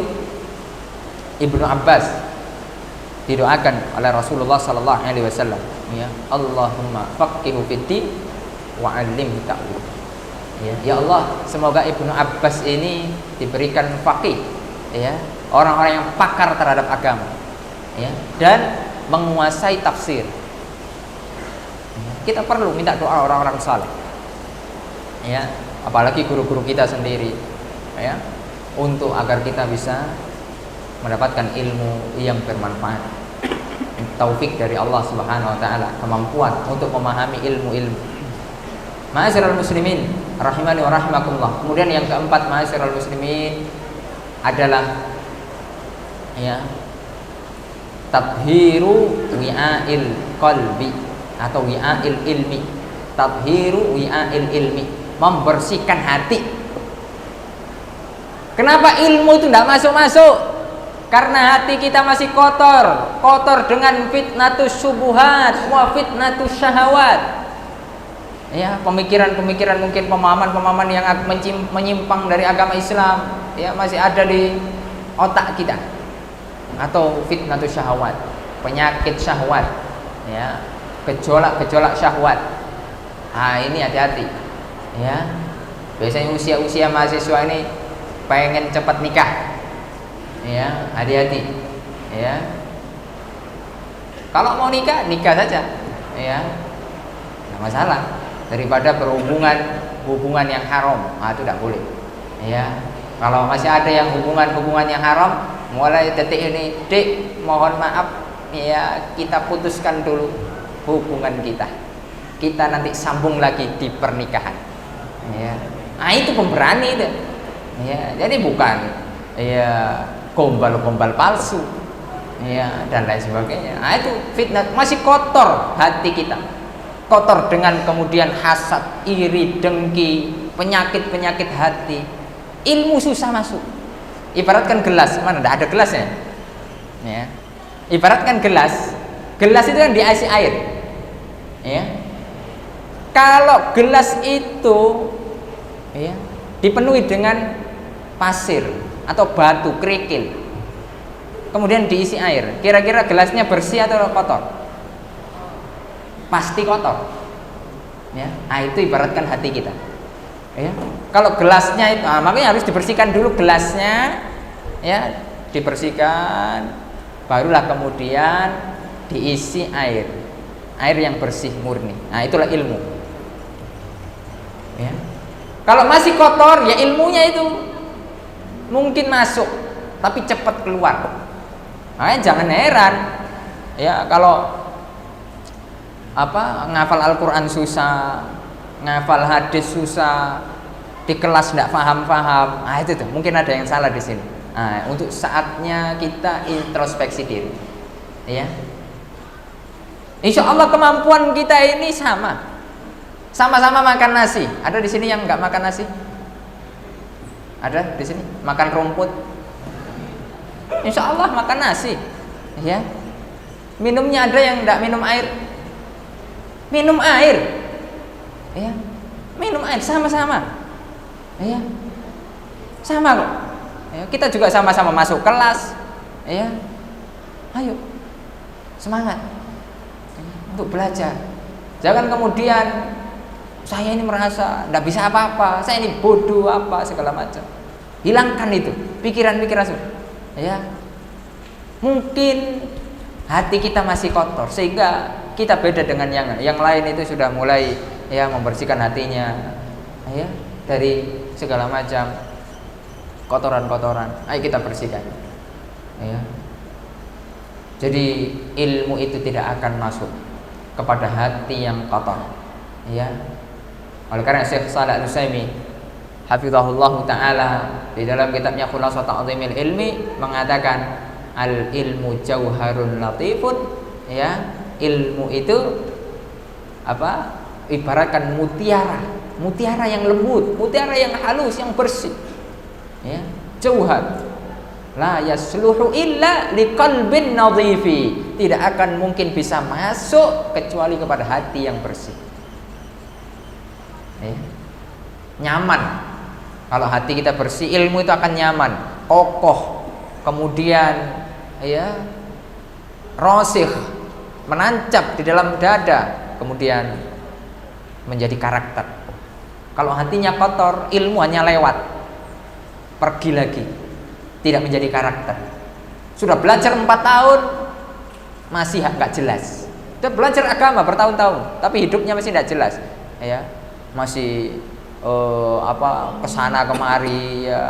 Ibnu Abbas didoakan oleh Rasulullah sallallahu alaihi wasallam, ya, Allahumma faqihhu fiddin wa 'allimhu ta'wil. Ya Allah, semoga Ibnu Abbas ini diberikan faqih, ya, orang-orang yang pakar terhadap agama, ya, dan menguasai tafsir. Kita perlu minta doa orang-orang saleh, ya, apalagi guru-guru kita sendiri, ya, untuk agar kita bisa mendapatkan ilmu yang bermanfaat. Taufik dari Allah Subhanahu wa taala, kemampuan untuk memahami ilmu-ilmu. Ma'asyiral muslimin rahimani wa rahimakumullah. Kemudian yang keempat, ma'asyiral muslimin, adalah, ya, tathhiru wi'ail qalbi atau wi'ail ilmi. Tathhiru wi'ail ilmi, membersihkan hati. Kenapa ilmu itu tidak masuk-masuk? Karena hati kita masih kotor, kotor dengan fitnatus syubuhat wa fitnatus syahawat. Ya, pemikiran-pemikiran, mungkin pemahaman-pemahaman yang menyimpang dari agama Islam, ya, masih ada di otak kita. Atau fitnatus syahwat, penyakit syahwat, ya, gejolak-gejolak syahwat. Ini hati-hati, ya. Biasanya usia-usia mahasiswa ini pengen cepat nikah, ya, hati-hati, ya. Kalau mau nikah, nikah saja, ya, nggak masalah. Daripada berhubungan yang haram, itu tidak boleh, ya. Kalau masih ada yang hubungan yang haram, mulai detik ini, Dik, mohon maaf, ya, kita putuskan dulu hubungan kita. Kita nanti sambung lagi di pernikahan, ya. Itu pemberani itu, ya. Jadi bukan, ya, gombal-gombal palsu, ya, dan lain sebagainya. Itu fitnah, masih kotor hati kita. Kotor dengan kemudian hasad, iri, dengki, penyakit-penyakit hati. Ilmu susah masuk. Ibaratkan gelas, mana ada gelasnya, ya. Ibaratkan gelas itu kan diisi air, ya. Kalau gelas itu, ya, dipenuhi dengan pasir atau batu kerikil, kemudian diisi air, kira-kira gelasnya bersih atau kotor? Pasti kotor, ya. Itu ibaratkan hati kita, ya. Kalau gelasnya itu, makanya harus dibersihkan dulu gelasnya, ya, dibersihkan, barulah kemudian diisi air yang bersih murni. Itulah ilmu, ya. Kalau masih kotor, ya, ilmunya itu mungkin masuk tapi cepat keluar. Makanya jangan heran, ya, kalau ngafal Al-Quran susah, ngafal hadis susah, di kelas tidak paham-paham. Itu tuh mungkin ada yang salah di sini. Untuk saatnya kita introspeksi diri, ya. Insya Allah kemampuan kita ini sama-sama makan nasi. Ada di sini yang nggak makan nasi? Ada di sini makan rumput? Insya Allah makan nasi, ya. Minumnya ada yang nggak minum air? Minum air, ya, minum air sama-sama, Ya. Sama kok. Ya, kita juga sama-sama masuk kelas. Ya. Ayo. Semangat untuk belajar. Jangan kemudian saya ini merasa tidak bisa apa-apa, saya ini bodoh apa segala macam. Hilangkan itu pikiran-pikiran ya. Mungkin hati kita masih kotor sehingga kita beda dengan yang lain itu sudah mulai ya membersihkan hatinya ya dari segala macam kotoran-kotoran. Ayo kita bersihkan. Ya. Jadi ilmu itu tidak akan masuk kepada hati yang kotor. Ya. Oleh karena Syekh Shalih Al-Utsaimin hafizahullah taala di dalam kitabnya Khulasat Ta'dhimil Ilmi mengatakan al ilmu jauharun latifun, ya, ilmu itu apa? Ibaratkan mutiara yang lembut, mutiara yang halus, yang bersih. Ya, jauhar. La yasluhu illa liqalbin nadhifi. Tidak akan mungkin bisa masuk kecuali kepada hati yang bersih. Ya. Nyaman. Kalau hati kita bersih, ilmu itu akan nyaman, kokoh. Kemudian ya rasikh, menancap di dalam dada, kemudian menjadi karakter. Kalau hatinya kotor, ilmu hanya lewat, pergi lagi, tidak menjadi karakter. Sudah belajar 4 tahun masih nggak jelas. Sudah belajar agama bertahun-tahun, tapi hidupnya masih tidak jelas. Ya, masih kesana kemari, ya,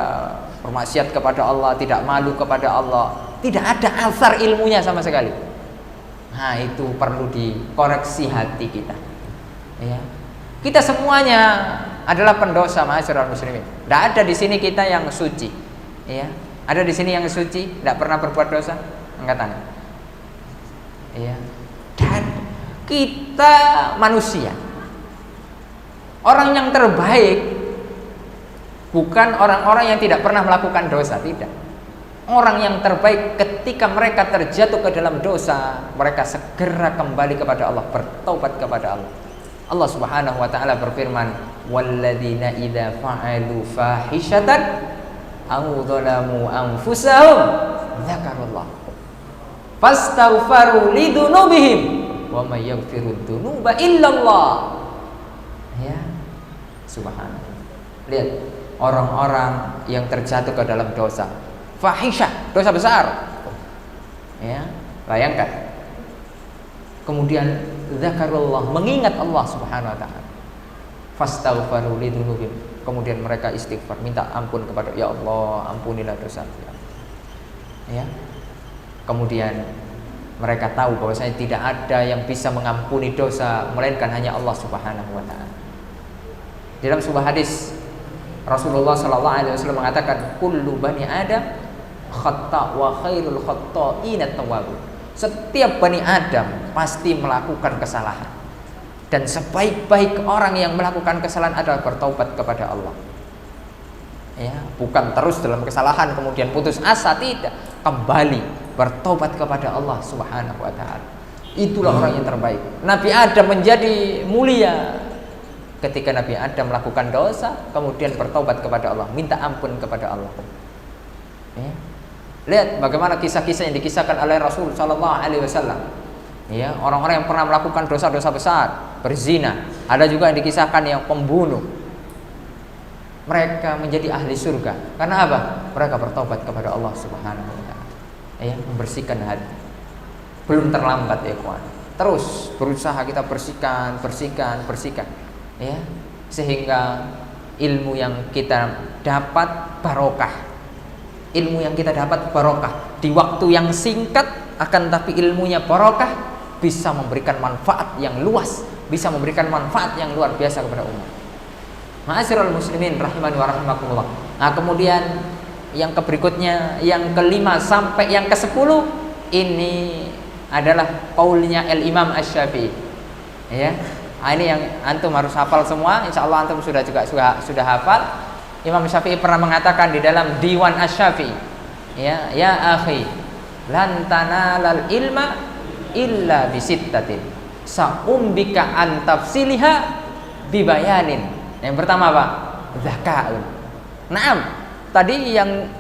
bermaksiat kepada Allah, tidak malu kepada Allah, tidak ada asar ilmunya sama sekali. Nah, itu perlu dikoreksi hati kita. Ya. Kita semuanya adalah pendosa, ma'asyiral muslimin. Tidak ada di sini kita yang suci. Ya. Ada di sini yang suci, tidak pernah berbuat dosa? Angkat tangan. Ya. Dan kita manusia. Orang yang terbaik bukan orang-orang yang tidak pernah melakukan dosa, tidak. Orang yang terbaik ketika mereka terjatuh ke dalam dosa, mereka segera kembali kepada Allah, bertaubat kepada Allah. Allah Subhanahu wa taala berfirman, "Walladzina idza fa'alu fahishatan aw dzalamu anfusahum dzakarullah fastaghfaru lidunubihim wa may yaghfirud dzunuba illallah." Ya. Subhanallah. Lihat orang-orang yang terjatuh ke dalam dosa, fahisyah, dosa besar. Ya, bayangkan. Kemudian zakarullah, mengingat Allah Subhanahu wa taala. Fastaghfaru lidzunubihim. Kemudian mereka istighfar, minta ampun kepada ya Allah, ampunilah dosa. Ya. Kemudian mereka tahu bahwasanya tidak ada yang bisa mengampuni dosa melainkan hanya Allah Subhanahu wa taala. Dalam sebuah hadis Rasulullah sallallahu alaihi wasallam mengatakan, kullu bani Adam khata' wa khairul khata'in at-tawwabun. Setiap bani Adam pasti melakukan kesalahan, dan sebaik-baik orang yang melakukan kesalahan adalah bertaubat kepada Allah. Ya, bukan terus dalam kesalahan kemudian putus asa, tidak, kembali bertaubat kepada Allah Subhanahu wa taala. Itulah orang yang terbaik. Nabi Adam menjadi mulia ketika Nabi Adam melakukan dosa, kemudian bertobat kepada Allah, minta ampun kepada Allah. Ya. Lihat bagaimana kisah-kisah yang dikisahkan oleh Rasul Sallallahu Alaihi Wasallam. Ya, orang-orang yang pernah melakukan dosa-dosa besar, berzina, ada juga yang dikisahkan yang pembunuh. Mereka menjadi ahli surga. Karena apa? Mereka bertobat kepada Allah Subhanahu Wa Taala. Ya, membersihkan hati. Belum terlambat ya kawan. Terus berusaha kita bersihkan. Ya, sehingga ilmu yang kita dapat barokah. Ilmu yang kita dapat barokah di waktu yang singkat, akan tapi ilmunya barokah, bisa memberikan manfaat yang luas, bisa memberikan manfaat yang luar biasa kepada umat. Ma'asyiral muslimin rahimani wa rahimakumullah. Nah, kemudian yang berikutnya, yang kelima sampai yang ke-10, ini adalah qaulnya Al-Imam Asy-Syafi'i. Ya. Nah, ini yang antum harus hafal semua. Insyaallah antum sudah hafal. Imam Syafi'i pernah mengatakan di dalam Diwan Asy-Syafi'i, ya akhi, lan tanalal ilma illa bisittatin sa'umbika an tafsiliha bibayanin. Yang pertama apa? Zakaun. Naam, tadi yang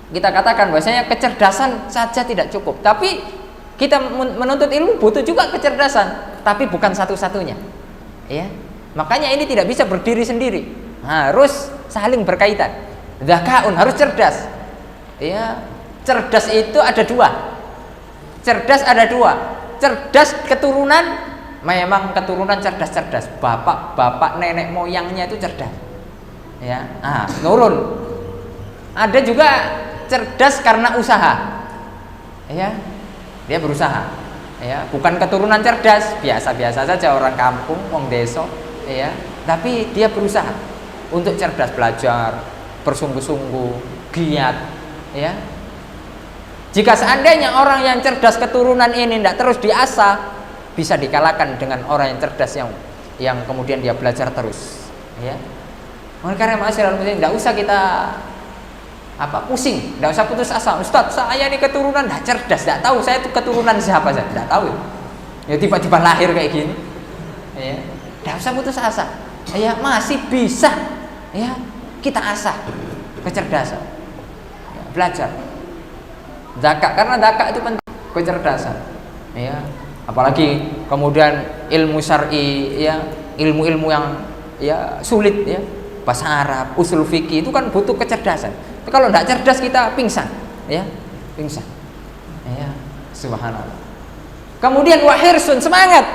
kita katakan bahwasanya kecerdasan saja tidak cukup, tapi kita menuntut ilmu butuh juga kecerdasan, tapi bukan satu-satunya. Ya. Makanya ini tidak bisa berdiri sendiri. Harus saling berkaitan. Dzakaun, harus cerdas. Ya. Cerdas itu ada dua. Cerdas ada dua. Cerdas keturunan, memang keturunan cerdas-cerdas. Bapak, nenek moyangnya itu cerdas. Ya. Nurun. Ada juga cerdas karena usaha. Ya. Dia berusaha, ya, bukan keturunan cerdas, biasa-biasa saja orang kampung, orang desa, ya, tapi dia berusaha untuk cerdas, belajar, bersungguh-sungguh, giat, ya. Jika seandainya orang yang cerdas keturunan ini tidak terus diasah, bisa dikalahkan dengan orang yang cerdas yang kemudian dia belajar terus, ya. Karena masyarakat tidak usah kita pusing, tidak usah putus asa. Ustadz, saya ini keturunan tidak cerdas, tidak tahu saya itu keturunan siapa, saya tidak tahu. Ya tiba-tiba lahir kayak gini, ya, tidak usah putus asa. Ya masih bisa, ya kita asah kecerdasan, ya, belajar. Zakat, karena zakat itu penting, kecerdasan. Ya, apalagi kemudian ilmu syar'i, ya, ilmu-ilmu yang ya sulit, ya, bahasa Arab, usul fikih itu kan butuh kecerdasan. Kalau tidak cerdas kita pingsan, ya, pingsan, ya, subhanallah. Kemudian wahirsun, semangat.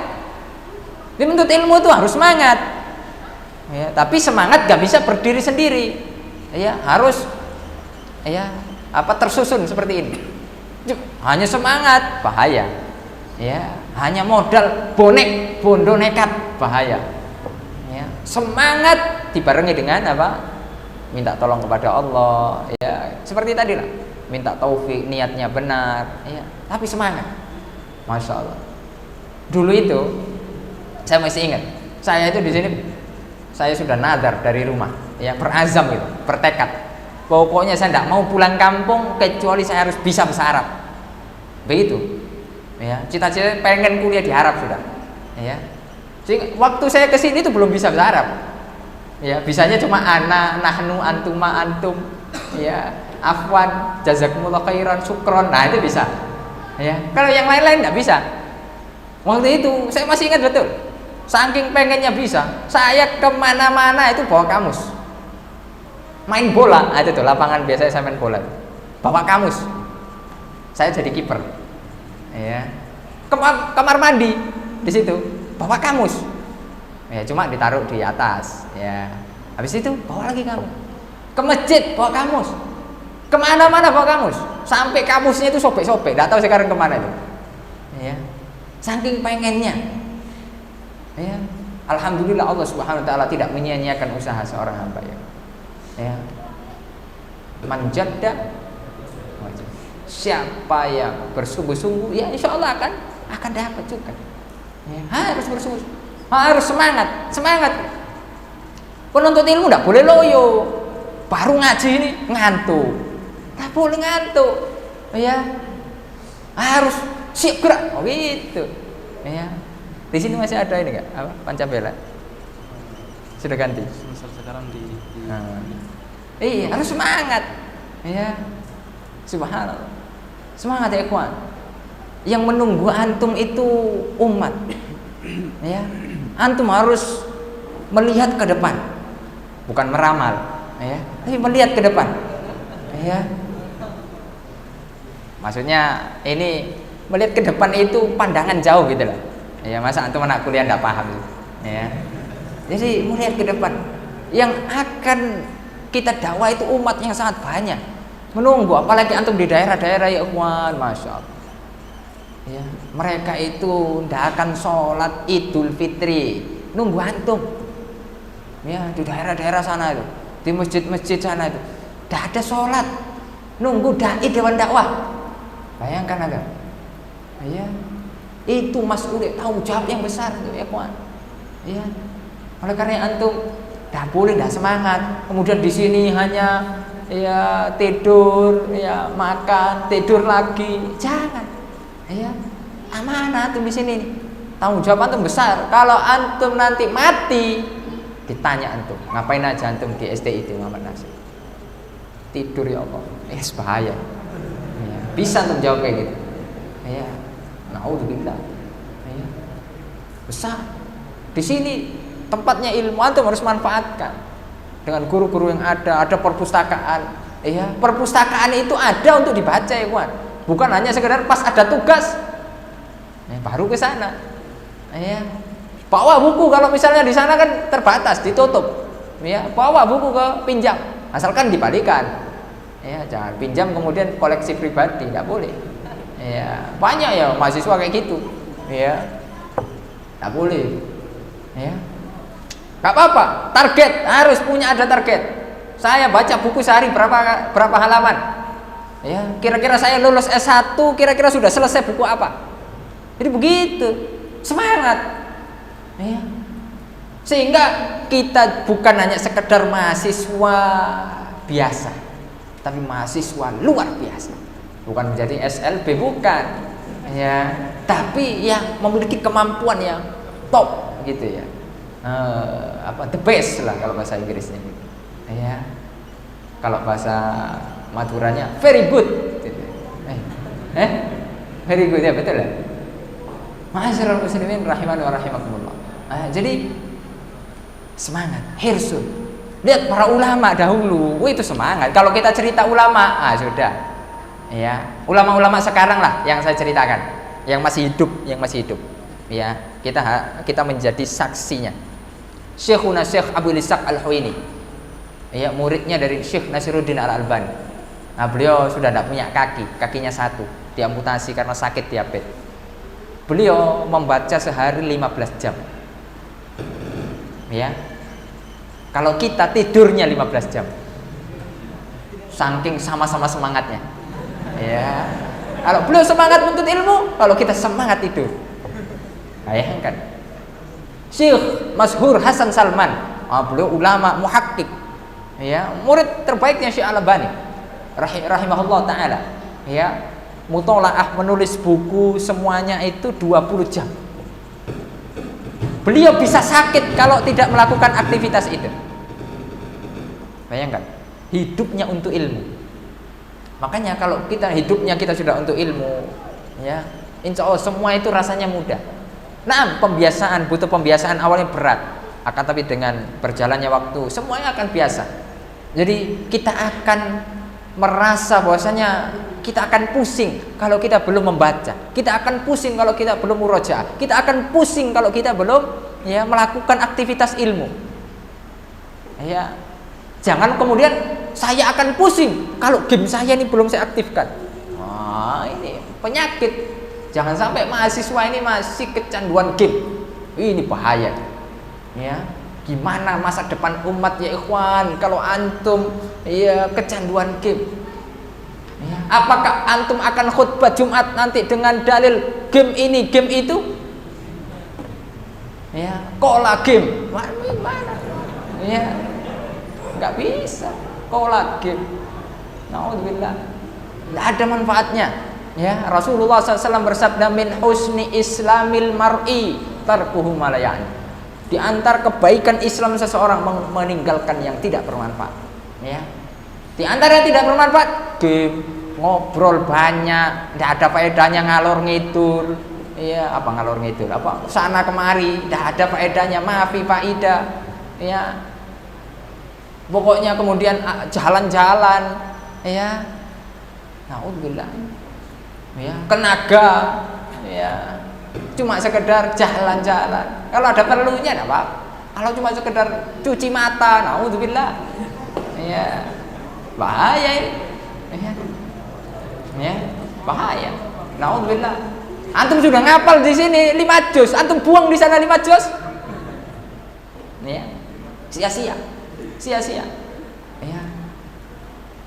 Menuntut ilmu itu harus semangat, ya, tapi semangat gak bisa berdiri sendiri, ya, harus, ya, tersusun seperti ini. Hanya semangat bahaya, ya, hanya modal bonek, bondo nekat bahaya, ya. Semangat dibarengi dengan minta tolong kepada Allah, ya, seperti tadi lah, minta taufik, niatnya benar, ya, tapi semangat. Masya Allah. Dulu itu saya masih ingat, saya itu di sini saya sudah nadar dari rumah, ya, berazam itu, bertekad, pokoknya saya tidak mau pulang kampung kecuali saya harus bisa bahasa Arab. Begitu, ya, cita-cita pengen kuliah di Arab sudah, ya. Jadi, waktu saya kesini itu belum bisa bahasa Arab. Ya, bisanya cuma ana, nahnu, antuma, antum, ya, afwan, jazakumullah khairan, syukron. Nah, itu bisa. Ya, kalau yang lain-lain enggak bisa. Waktu itu saya masih ingat betul. Saking pengennya bisa, saya kemana-mana itu bawa kamus. Main bola, itu tuh lapangan biasanya saya main bola. Bawa kamus. Saya jadi kiper. Ya. Kamar mandi di situ, bawa kamus. Ya, cuma ditaruh di atas, ya. Habis itu bawa lagi kamus. Ke masjid bawa kamus. Kemana-mana bawa kamus. Sampai kamusnya itu sobek-sobek. Tidak tahu sekarang kemana itu. Ya. Saking pengennya. Ya. Alhamdulillah Allah Subhanahu Wa Taala tidak menyia-nyiakan usaha seorang hamba, ya. Ya. Man jadda, siapa yang bersungguh-sungguh, ya insya Allah akan dapat juga. Ya. Harus bersungguh. Harus semangat. Penuntut ilmu tidak boleh loyo. Baru ngaji ini ngantuk, tidak boleh ngantuk, ya. Harus siap gerak, gitu, ya. Di sini masih ada ini nggak? Pancabela sudah ganti. Sekarang di Iya, harus semangat, ya. Subhanallah, semangat ya ikhwan. Yang menunggu antum itu umat, ya. Antum harus melihat ke depan, bukan meramal, ya, tapi melihat ke depan, ya. Maksudnya ini melihat ke depan itu pandangan jauh gitu lah, ya. Masa antum anak kuliah tidak paham, ya. Jadi melihat ke depan, yang akan kita dakwah itu umat yang sangat banyak, menunggu, apalagi antum di daerah-daerah, ya ikhwan, masya Allah. Ya, mereka itu tidak akan sholat Idul Fitri, nunggu antum. Ya, di daerah-daerah sana itu, di masjid-masjid sana itu, tidak ada sholat, nunggu dai dewan dakwah. Bayangkan agak, ya, itu mas'uliyah, tanggung jawab yang besar itu, ya kawan. Ya, oleh karena antum tidak boleh tidak semangat. Kemudian di sini hanya ya tidur, ya makan, tidur lagi, jangan. Ya, amanah antum di sini. Tanggung jawab antum besar. Kalau antum nanti mati, Ditanya antum, ngapain aja antum di STID Muhammad Nasir? Tidur ya Allah. Bahaya. Ya, bisa antum jawab kayak gitu. Ya. Naudzubillah. Ya. Besar. Di sini tempatnya ilmu, antum harus manfaatkan. Dengan guru-guru yang ada perpustakaan. Ya, perpustakaan itu ada untuk dibaca ya kawan. Bukan hanya sekedar pas ada tugas. Ya, baru ke sana. Ya. Bawa buku kalau misalnya di sana kan terbatas, ditutup. Ya, bawa buku ke pinjam. Asalkan dibalikan. Ya, jangan pinjam kemudian koleksi pribadi, tidak boleh. Ya, banyak ya mahasiswa kayak gitu. Ya. Tidak boleh. Ya. Gak apa-apa, target harus punya, ada target. Saya baca buku sehari berapa halaman. Ya, kira-kira saya lulus S1, kira-kira sudah selesai buku apa? Jadi begitu, semangat. Ya. Sehingga kita bukan hanya sekedar mahasiswa biasa, tapi mahasiswa luar biasa. Bukan menjadi SLB, bukan. Ya, tapi yang memiliki kemampuan yang top gitu ya. The best lah kalau bahasa Inggrisnya gitu. Ya. Kalau bahasa Maduranya very good gitu. Very good ya, betul ya. Ma'asyiral muslimin rahimani wa rahimakumullah. Jadi semangat, hirsun. Lihat para ulama dahulu, itu semangat. Kalau kita cerita ulama, sudah. Ya, ulama-ulama sekarang lah yang saya ceritakan, yang masih hidup. Ya, kita menjadi saksinya. Syekhuna Syekh Abu Ishaq Al-Huwaini, ya, muridnya dari Syekh Nasiruddin Al-Albani. Nah, beliau sudah tidak punya kakinya satu, diamputasi karena sakit diabetes. Beliau membaca sehari 15 jam. Ya. Kalau kita tidurnya 15 jam. Saking sama-sama semangatnya. Ya. Kalau beliau semangat menuntut ilmu, kalau kita semangat tidur. Bayangkan. Syekh Masyhur Hasan Salman, beliau ulama muhakkik, ya, murid terbaiknya Syekh Al-Albani rahimahullah taala. Ya, mutolaah, menulis buku semuanya itu 20 jam. Beliau bisa sakit kalau tidak melakukan aktivitas itu. Bayangkan, hidupnya untuk ilmu. Makanya kalau hidupnya kita sudah untuk ilmu, ya, insya Allah semua itu rasanya mudah. Nah, butuh pembiasaan awalnya berat, akan tapi dengan berjalannya waktu semuanya akan biasa. Jadi kita akan merasa bahwasanya kita akan pusing kalau kita belum membaca, kita akan pusing kalau kita belum murojaah, kita akan pusing kalau kita belum melakukan aktivitas ilmu. Ya, jangan kemudian saya akan pusing kalau game saya ini belum saya aktifkan. Ini penyakit. Jangan sampai mahasiswa ini masih kecanduan game. Ini bahaya. Ya, gimana masa depan umat ya ikhwan kalau antum kecanduan game? Ya, apakah antum akan khutbah Jumat nanti dengan dalil game ini, game itu? Ya, kola game. Mana? Ya, nggak bisa. Kola game. Naudzubillah. Nggak ada manfaatnya. Ya, Rasulullah SAW bersabda, min husni islamil mar'i tarkuhu ma la ya'ni. Di antara kebaikan Islam seseorang meninggalkan yang tidak bermanfaat. Ya. Di antara yang tidak bermanfaat, game, ngobrol banyak, tidak ada faedahnya, ngalor ngidul. Ya, apa ngalor ngidul? Apa sana kemari, tidak ada faedahnya, maafi faidah. Ya. Pokoknya kemudian jalan-jalan, ya. Naudzubillah. Ya, tenaga, ya, cuma sekedar jalan-jalan. Kalau ada perlunya enggak apa-apa. Kalau cuma sekedar cuci mata, naudzubillah. Ya, bahaya. Ya, bahaya. Naudzubillah. Antum sudah ngapal di sini 5 juz, antum buang di sana 5 juz. Ya. Sia-sia. Ya.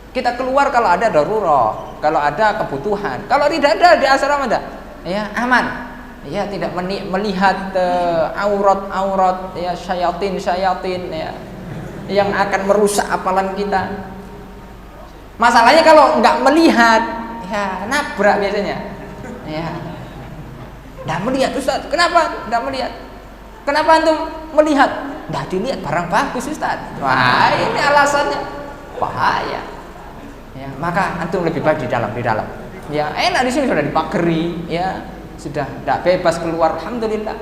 Kita keluar kalau ada darurat, kalau ada kebutuhan. Kalau tidak ada di asrama ada, ya aman. Ya, tidak melihat aurat ya syayatin ya yang akan merusak hafalan kita. Masalahnya kalau nggak melihat, ya nabrak biasanya. Ya. Nggak melihat, Ustaz. Kenapa nggak melihat? Kenapa antum melihat? nggak dilihat barang bagus Ustaz. Wah, ini alasannya bahaya. Ya, maka antum lebih baik di dalam. Ya, enak di sini sudah dipagari, ya, sudah tidak bebas keluar. Alhamdulillah.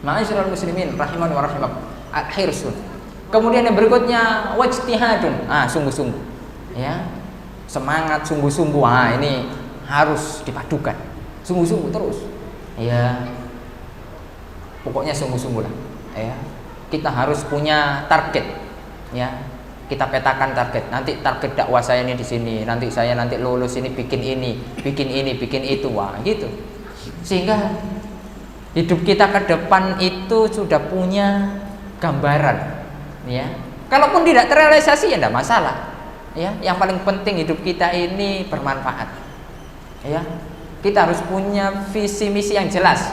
Ma'asyiral muslimin rahimani wa rahimakum. Hirsun. Kemudian yang berikutnya wajtihadun. Sungguh-sungguh. Ya. Semangat sungguh-sungguh. Ini harus dipadukan. Sungguh-sungguh terus. Ya. Pokoknya sungguh-sungguh lah. Ya. Kita harus punya target. Ya. Kita petakan target. Nanti target dakwah saya ini di sini. Nanti saya lulus ini bikin itu. Wah, gitu. Sehingga hidup kita ke depan itu sudah punya gambaran, ya. Kalaupun tidak terrealisasi ya tidak masalah, ya. Yang paling penting hidup kita ini bermanfaat, ya. Kita harus punya visi misi yang jelas,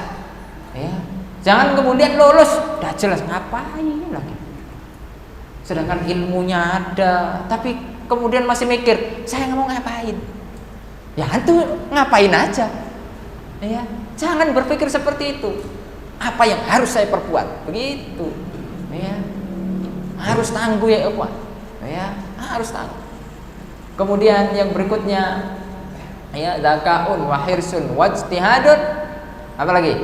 ya. Jangan kemudian lulus tidak jelas ngapain lagi. Sedangkan ilmunya ada, tapi kemudian masih mikir saya mau ngapain. Ya antum ngapain aja, ya. Jangan berpikir seperti itu. Apa yang harus saya perbuat? Begitu. Ya. Harus tangguh ya, ikhwan. Ya, harus tangguh. Kemudian yang berikutnya ya zakaun wa hirsun wajtihadun. Apa lagi?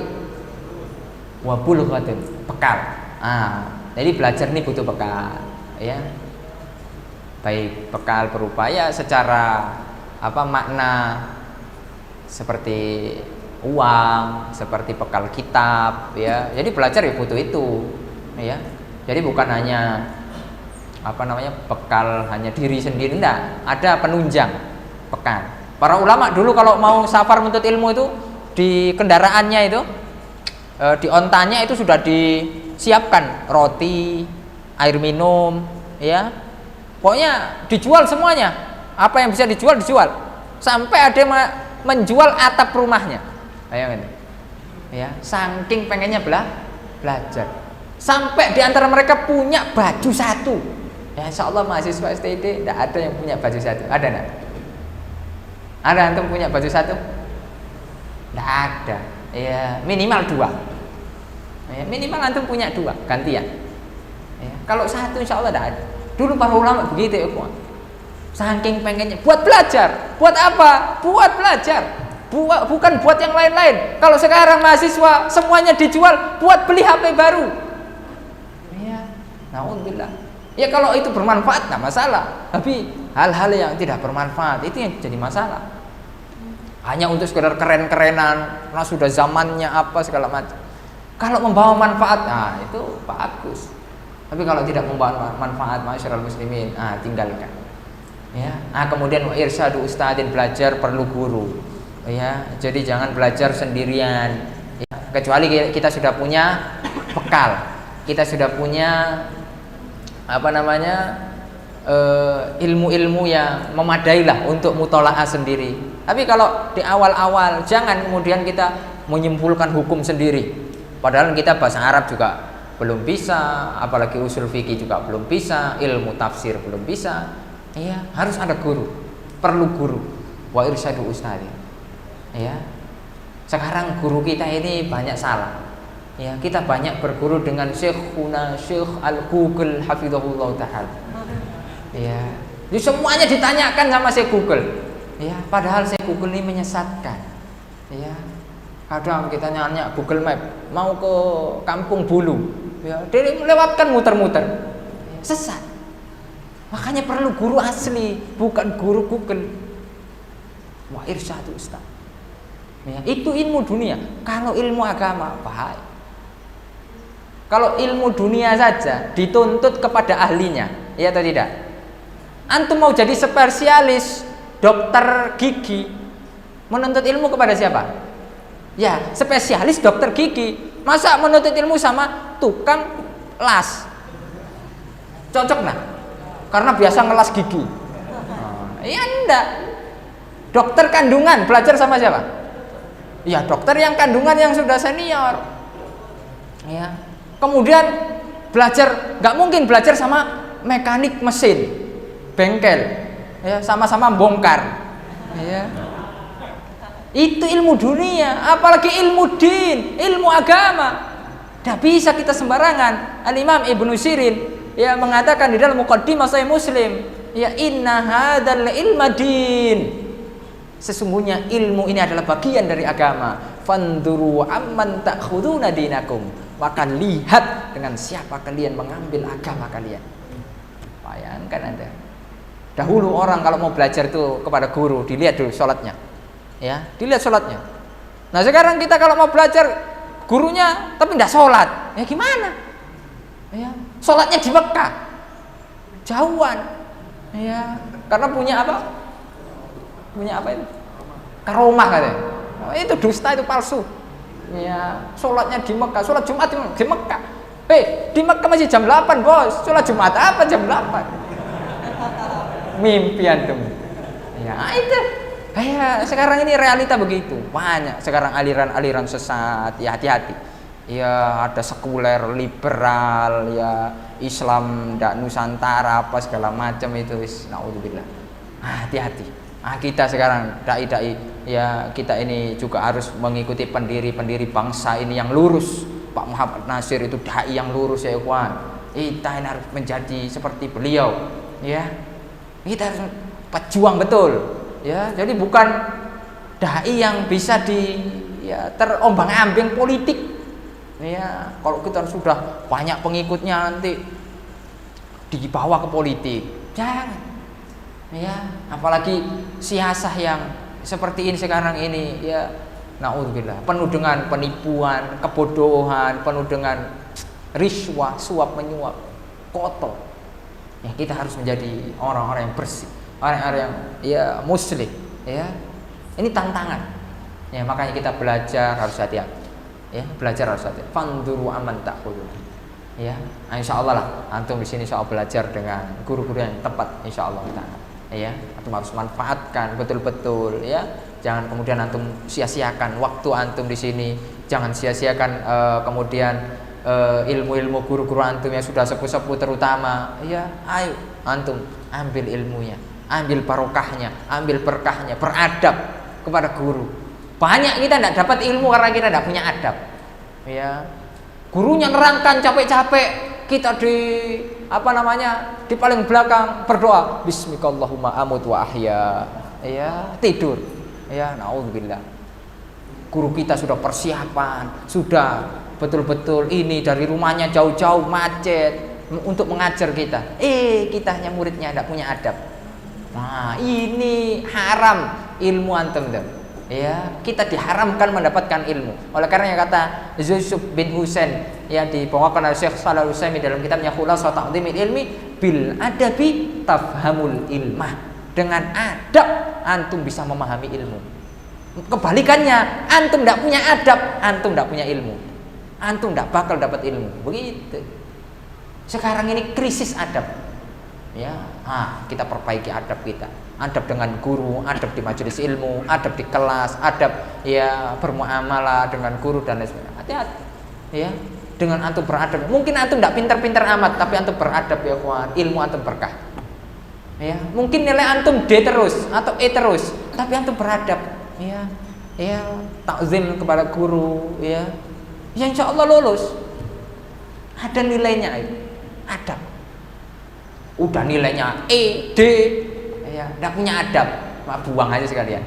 Wa bulghatun, bekal. Jadi belajar ini butuh bekal, ya. Baik bekal berupa ya secara makna seperti uang, seperti bekal kitab, ya. Jadi belajar ya butuh itu, ya. Jadi bukan hanya bekal hanya diri sendiri, enggak. Ada penunjang bekal. Para ulama dulu kalau mau safar menuntut ilmu itu di kendaraannya itu, di ontanya itu sudah disiapkan roti, air minum, ya. Pokoknya dijual semuanya. Apa yang bisa dijual. Sampai ada yang menjual atap rumahnya. Bayangin, ya, saking pengennya belajar, sampai diantara mereka punya baju satu. Ya, insya Allah mahasiswa STID tidak ada yang punya baju satu. Ada nggak? Ada antum punya baju satu? Tidak ada. Ya, minimal 2. Ya, minimal antum punya 2 gantian. Ya, kalau satu insya Allah tidak ada. Dulu para ulama begitu ya, saking pengennya buat belajar. Buat apa? Buat belajar. Bukan buat yang lain-lain. Kalau sekarang mahasiswa semuanya dijual buat beli HP baru. Ya, naudzubillah. Ya kalau itu bermanfaat enggak masalah. Tapi hal-hal yang tidak bermanfaat itu yang jadi masalah. Hanya untuk sekedar keren-kerenan, karena sudah zamannya apa segala macam. Kalau membawa manfaat, itu bagus. Tapi kalau tidak membawa manfaat, ma'asyiral muslimin, tinggalkan. Ya. Kemudian irsyadu ustadzin, belajar perlu guru. Ya, jadi jangan belajar sendirian, ya, kecuali kita sudah punya bekal, kita sudah punya ilmu-ilmu yang memadai lah untuk mutolaah sendiri. Tapi kalau di awal-awal jangan kemudian kita menyimpulkan hukum sendiri, padahal kita bahasa Arab juga belum bisa, apalagi usul fikih juga belum bisa, ilmu tafsir belum bisa. Ya, harus ada guru, perlu guru. Wa irsyadu ustadzin. Ya, sekarang guru kita ini banyak salah. Ya, kita banyak berguru dengan Syekhuna Syekh Al-Google hafizahullah ta'ala. Ya, jadi semuanya ditanyakan sama Syekh Google. Ya, padahal Syekh Google ini menyesatkan. Ya, kadang kita nanya Google Map mau ke Kampung Bulu, ya, dia melewatkan muter-muter. Ya, sesat. Makanya perlu guru asli, bukan guru Google. Wa irsyadu ustaz. Ya, itu ilmu dunia. Kalau ilmu agama bahaya. Kalau ilmu dunia saja dituntut kepada ahlinya, ya atau tidak? Antum mau jadi spesialis dokter gigi, menuntut ilmu kepada siapa? Ya, spesialis dokter gigi. Masa menuntut ilmu sama tukang las? Cocok nah? Karena biasa ngelas gigi. Ya enggak. Dokter kandungan belajar sama siapa? Ya dokter yang kandungan yang sudah senior. Ya. Kemudian belajar, nggak mungkin belajar sama mekanik mesin bengkel, ya, sama-sama bongkar. Ya. Itu ilmu dunia, apalagi ilmu din, ilmu agama. Tidak bisa kita sembarangan. Al-Imam Ibnu Sirin ya mengatakan di dalam Muqaddimah Sahih Muslim, ya inna hadzal ilma din. Sesungguhnya ilmu ini adalah bagian dari agama. Fanduru amman ta'khuduna dinakum. Maka lihat dengan siapa kalian mengambil agama kalian. Bayangkan Anda. Dahulu orang kalau mau belajar itu kepada guru, dilihat dulu sholatnya. Ya, dilihat sholatnya. Nah sekarang kita kalau mau belajar gurunya tapi tidak sholat, ya gimana? Ya, sholatnya di Mekah, jauhan. Ya, karena punya apa? Punya apa itu? Karomah katanya. Oh, itu dusta, itu palsu. Ya, sholatnya di Mekah, sholat Jumat di Mekah. Di Mekah masih jam 8 bos, sholat Jumat apa jam 8? Mimpi antum. Ya itu. Ya, sekarang ini realita begitu. Banyak sekarang aliran-aliran sesat. Ya hati-hati. Ya ada sekuler, liberal, ya Islam ndak Nusantara apa segala macam itu wis naudzubillah. Hati-hati. Kita sekarang dai-dai ya kita ini juga harus mengikuti pendiri-pendiri bangsa ini yang lurus. Pak Muhammad Nasir itu dai yang lurus ya ikhwan. Kita ini harus menjadi seperti beliau. Ya. Kita harus pejuang betul. Ya, jadi bukan dai yang bisa terombang-ambing politik. Ya, kalau kita sudah banyak pengikutnya nanti dibawa ke politik. Jangan. Ya, apalagi siasah yang seperti ini sekarang ini ya naudzubillah, penuh dengan penipuan, kebodohan, penuh dengan riswah, suap menyuap, kotor. Ya, kita harus menjadi orang-orang yang bersih. Orang-orang yang ya muslim ya. Ini tantangan. Ya, makanya kita belajar harus hati-hati. Ya, belajar harus hati-hati. Fanduru aman ta'khudun. Ya, insyaallah lah antum di sini soal belajar dengan guru-guru yang tepat insyaallah taala. Ya, antum harus manfaatkan betul-betul ya. Jangan kemudian antum sia-siakan waktu antum di sini. Jangan sia-siakan kemudian ilmu-ilmu guru-guru antum yang sudah sepuh-sepuh terutama. Ya, ayo antum ambil ilmunya. Ambil barokahnya, ambil berkahnya, beradab kepada guru. Banyak kita tidak dapat ilmu karena kita tidak punya adab. Ya, gurunya nerangkan capek-capek, kita di paling belakang berdoa, Bismikallahumma amut wa ahya. Ya, tidur. Ya, naudzubillah. Guru kita sudah persiapan, sudah betul-betul ini dari rumahnya jauh-jauh macet untuk mengajar kita. Kitanya muridnya tidak punya adab. Nah, ini haram ilmu antum tuh. Ya, kita diharamkan mendapatkan ilmu. Oleh karena kata Yusuf bin Husain yang dibawakan oleh Syekh Shalal Utsaimin dalam kitabnya Khulasah Ta'dhimil Ilmi, bil adabi tafhamul ilmah. Dengan adab antum bisa memahami ilmu. Kebalikannya, antum tidak punya adab, antum tidak punya ilmu. Antum tidak bakal dapat ilmu. Begitu. Sekarang ini krisis adab. Ya, kita perbaiki adab kita. Adab dengan guru, adab di majelis ilmu, adab di kelas, adab ya bermuamalah dengan guru dan lain sebagainya. Hati-hati. Ya, dengan antum beradab. Mungkin antum tidak pintar-pintar amat, tapi antum beradab ya kawan. Ilmu antum berkah. Ya, mungkin nilai antum D terus atau E terus, tapi antum beradab. Ya, takzim kepada guru. Ya, insya Allah lulus. Ada nilainya itu. Adab. Udah nilainya E, D, ya, tidak punya adab, buang aja sekalian.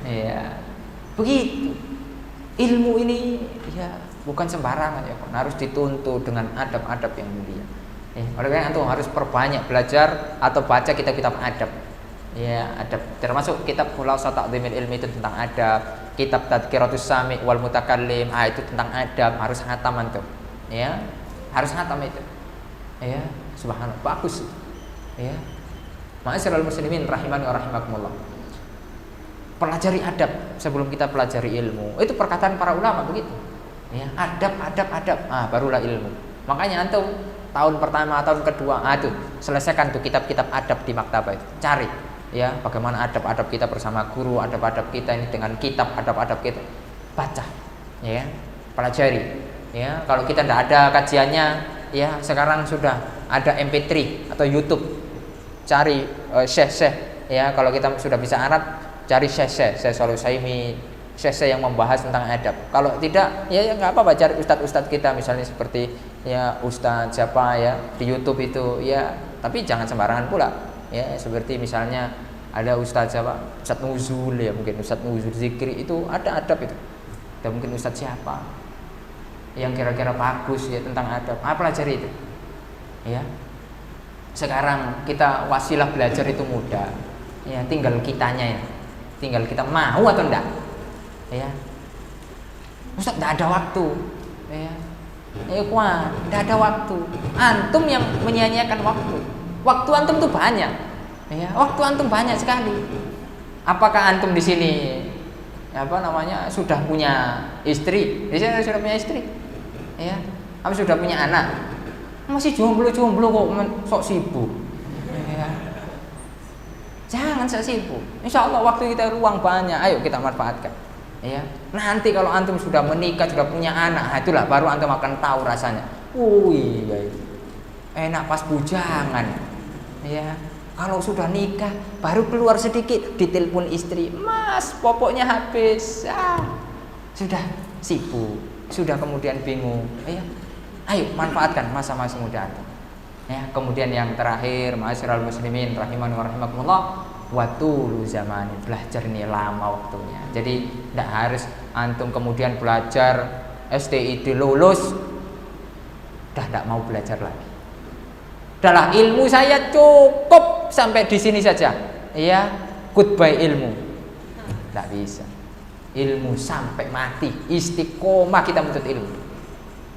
Ya, begitu. Ilmu ini ya bukan sembarangan ya, harus dituntut dengan adab-adab yang mulia. Oleh karena itu harus perbanyak belajar atau baca kitab-kitab adab. Ya, adab. Termasuk kitab Khulasah Ta'dhimil Ilmi itu tentang adab, kitab Tadhkiratus Sami' wal Mutakallim, itu tentang adab, harus khatam antum. Ya, harus khatam itu. Ya, subhanallah, bagus. Ya. Ma'asyiral muslimin rahimani wa rahimakumullah. Pelajari adab sebelum kita pelajari ilmu. Itu perkataan para ulama begitu. Ya, adab. Barulah ilmu. Makanya antum tahun pertama, tahun kedua, itu selesaikan tuh kitab-kitab adab di maktabah itu. Cari ya, bagaimana adab-adab kita bersama guru, adab-adab kita ini dengan kitab adab-adab kita. Baca. Ya, pelajari. Ya, kalau kita tidak ada kajiannya, ya sekarang sudah ada MP3 atau YouTube. Cari syekh-syekh ya, kalau kita sudah bisa Arab, cari syekh Shalal Utsaimin, syekh yang membahas tentang adab. Kalau tidak, ya nggak apa-apa, cari ustadz-ustadz kita misalnya seperti ya ustadz siapa ya di YouTube itu ya, tapi jangan sembarangan pula. Ya seperti misalnya ada ustadz siapa, Ustadz Nuzul ya, mungkin Ustadz Nuzul Zikri itu ada adab itu. Dan mungkin ustadz siapa yang kira-kira bagus ya tentang adab, pelajari itu. Ya. Sekarang kita wasilah belajar itu mudah. Ya, tinggal kitanya ya. Tinggal kita mau atau enggak. Ya. Ustaz enggak ada waktu. Ya. Ikhwan, enggak ada waktu. Antum yang menyia-nyiakan waktu. Waktu antum tuh banyak. Ya, waktu antum banyak sekali. Apakah antum di sini sudah punya istri? Di sini sudah punya istri. Ya. Apa sudah punya anak? Masih jomblo kok sok sibuk. Ya. Jangan sok sibuk. Insya Allah waktu kita ruang banyak, ayo kita manfaatkan. Ya. Nanti kalau antum sudah menikah, sudah punya anak, itulah baru antum akan tahu rasanya. Iya, enak pas bujangan. Ya. Kalau sudah nikah, baru keluar sedikit, ditelepon istri, Mas, popoknya habis. Sudah sibuk, sudah kemudian bingung. Ya. Ayo manfaatkan masa-masa muda antum. Ya, kemudian yang terakhir, ma'asyiral muslimin rahimani wa rahimakumullah, watul zamani, belajar ini lama waktunya. Jadi tidak harus antum kemudian belajar STID lulus dah tidak mau belajar lagi. Udahlah, ilmu saya cukup sampai di sini saja. Ya, goodbye ilmu. Tidak bisa. Ilmu sampai mati, istiqomah kita menuntut ilmu.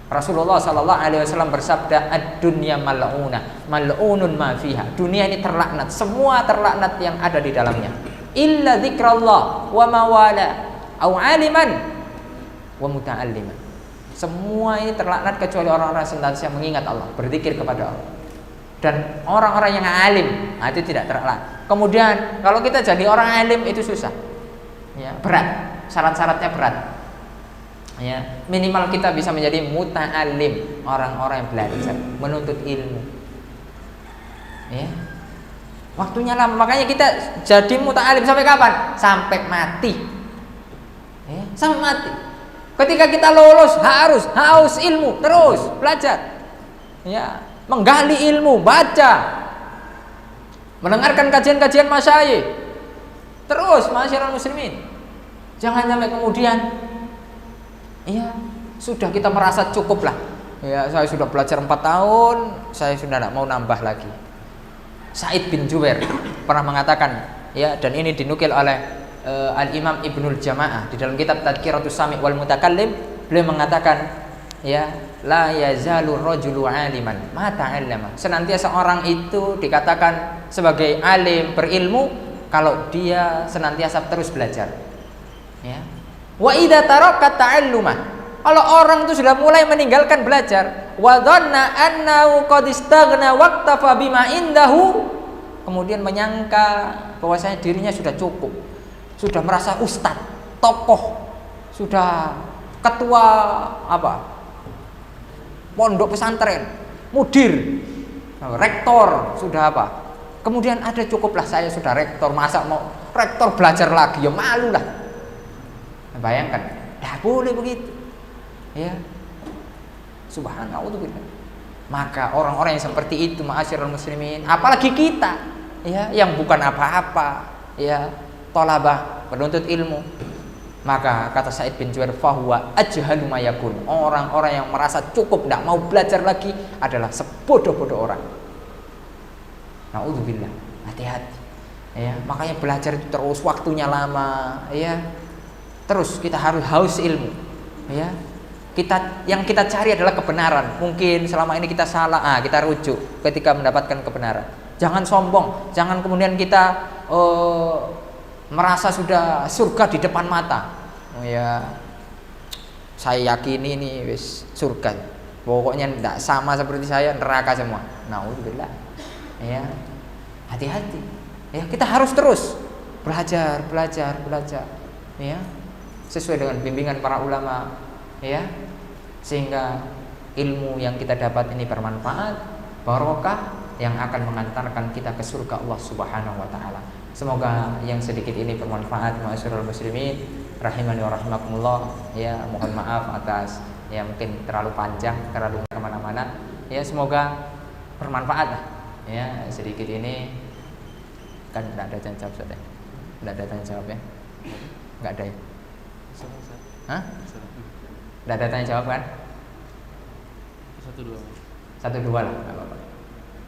Rasulullah sallallahu alaihi wasallam bersabda, ad-dunya mal'unah, mal'unun ma fiha. Dunia ini terlaknat, semua terlaknat yang ada di dalamnya. Illa dzikrallah wa mawala au aliman wa muta'alliman. Semua ini terlaknat kecuali orang-orang yang senantiasa mengingat Allah, berzikir kepada Allah. Dan orang-orang yang alim, itu tidak terlaknat. Kemudian kalau kita jadi orang alim itu susah. Ya, berat. Syarat-syaratnya berat. Ya, minimal kita bisa menjadi muta'alim, orang-orang yang belajar, menuntut ilmu. Ya. Waktunya lama, makanya kita jadi muta'alim sampai kapan? Sampai mati. Ya, sampai mati. Ketika kita lulus harus haus ilmu, terus belajar. Ya, menggali ilmu, baca. Mendengarkan kajian-kajian masyayikh. Terus ma'asyiral muslimin. Jangan sampai kemudian sudah kita merasa cukup lah. Ya, saya sudah belajar 4 tahun, saya sudah tidak mau nambah lagi. Sa'id bin Jubair pernah mengatakan, ya, dan ini dinukil oleh Al-Imam Ibnul Jamaah di dalam kitab Tadhkiratus Sami' wal Mutakallim. Beliau mengatakan, ya, la yazalu rajulu aliman ma ta'allama. Senantiasa orang itu dikatakan sebagai alim, berilmu kalau dia senantiasa terus belajar. Ya. Wa idza taraka ta'alluma, kalau orang itu sudah mulai meninggalkan belajar, wa dhanna annahu qad istaghna waqtafa bima indahu, kemudian menyangka bahwasanya dirinya sudah cukup, sudah merasa ustadz, tokoh, sudah ketua pondok pesantren, mudir, rektor, sudah kemudian ada cukuplah saya sudah rektor, masa mau rektor belajar lagi, ya malu lah. Bayangkan, tidak boleh begitu. Ya, subhanallah. Maka orang-orang yang seperti itu, ma'asyiral muslimin, apalagi kita, ya, yang bukan apa-apa, ya, thalabah, penuntut ilmu, maka kata Sa'id bin Jubair, fahuwa ajhalu ma yakun. Orang-orang yang merasa cukup, tidak mau belajar lagi adalah sebodoh-bodoh orang. Na'udzubillah, hati-hati. Ya, makanya belajar itu terus, waktunya lama, ya. Terus kita harus haus ilmu, ya. Yang kita cari adalah kebenaran. Mungkin selama ini kita salah, kita rujuk ketika mendapatkan kebenaran. Jangan sombong, jangan kemudian kita merasa sudah surga di depan mata. Ya, saya yakin ini wis surga. Pokoknya tidak sama seperti saya, neraka semua. Nauzubillah. Ya, hati-hati. Ya, kita harus terus belajar. Ya. Sesuai dengan bimbingan para ulama, ya, sehingga ilmu yang kita dapat ini bermanfaat, barokah, yang akan mengantarkan kita ke surga Allah Subhanahu wa taala. Semoga yang sedikit ini bermanfaat, ma'asyiral muslimin. rahimani wa rahimakumullah. Ya, mohon maaf atas ya mungkin terlalu panjang, terlalu kemana-mana. Ya, semoga bermanfaat lah. Ya, sedikit ini kan tidak ada tanya jawab saja. Tidak ada tanya jawab ya? Enggak ada ya? Hah? Tidak ada tanya jawab kan? 1 2. 1 2 lah, enggak apa-apa.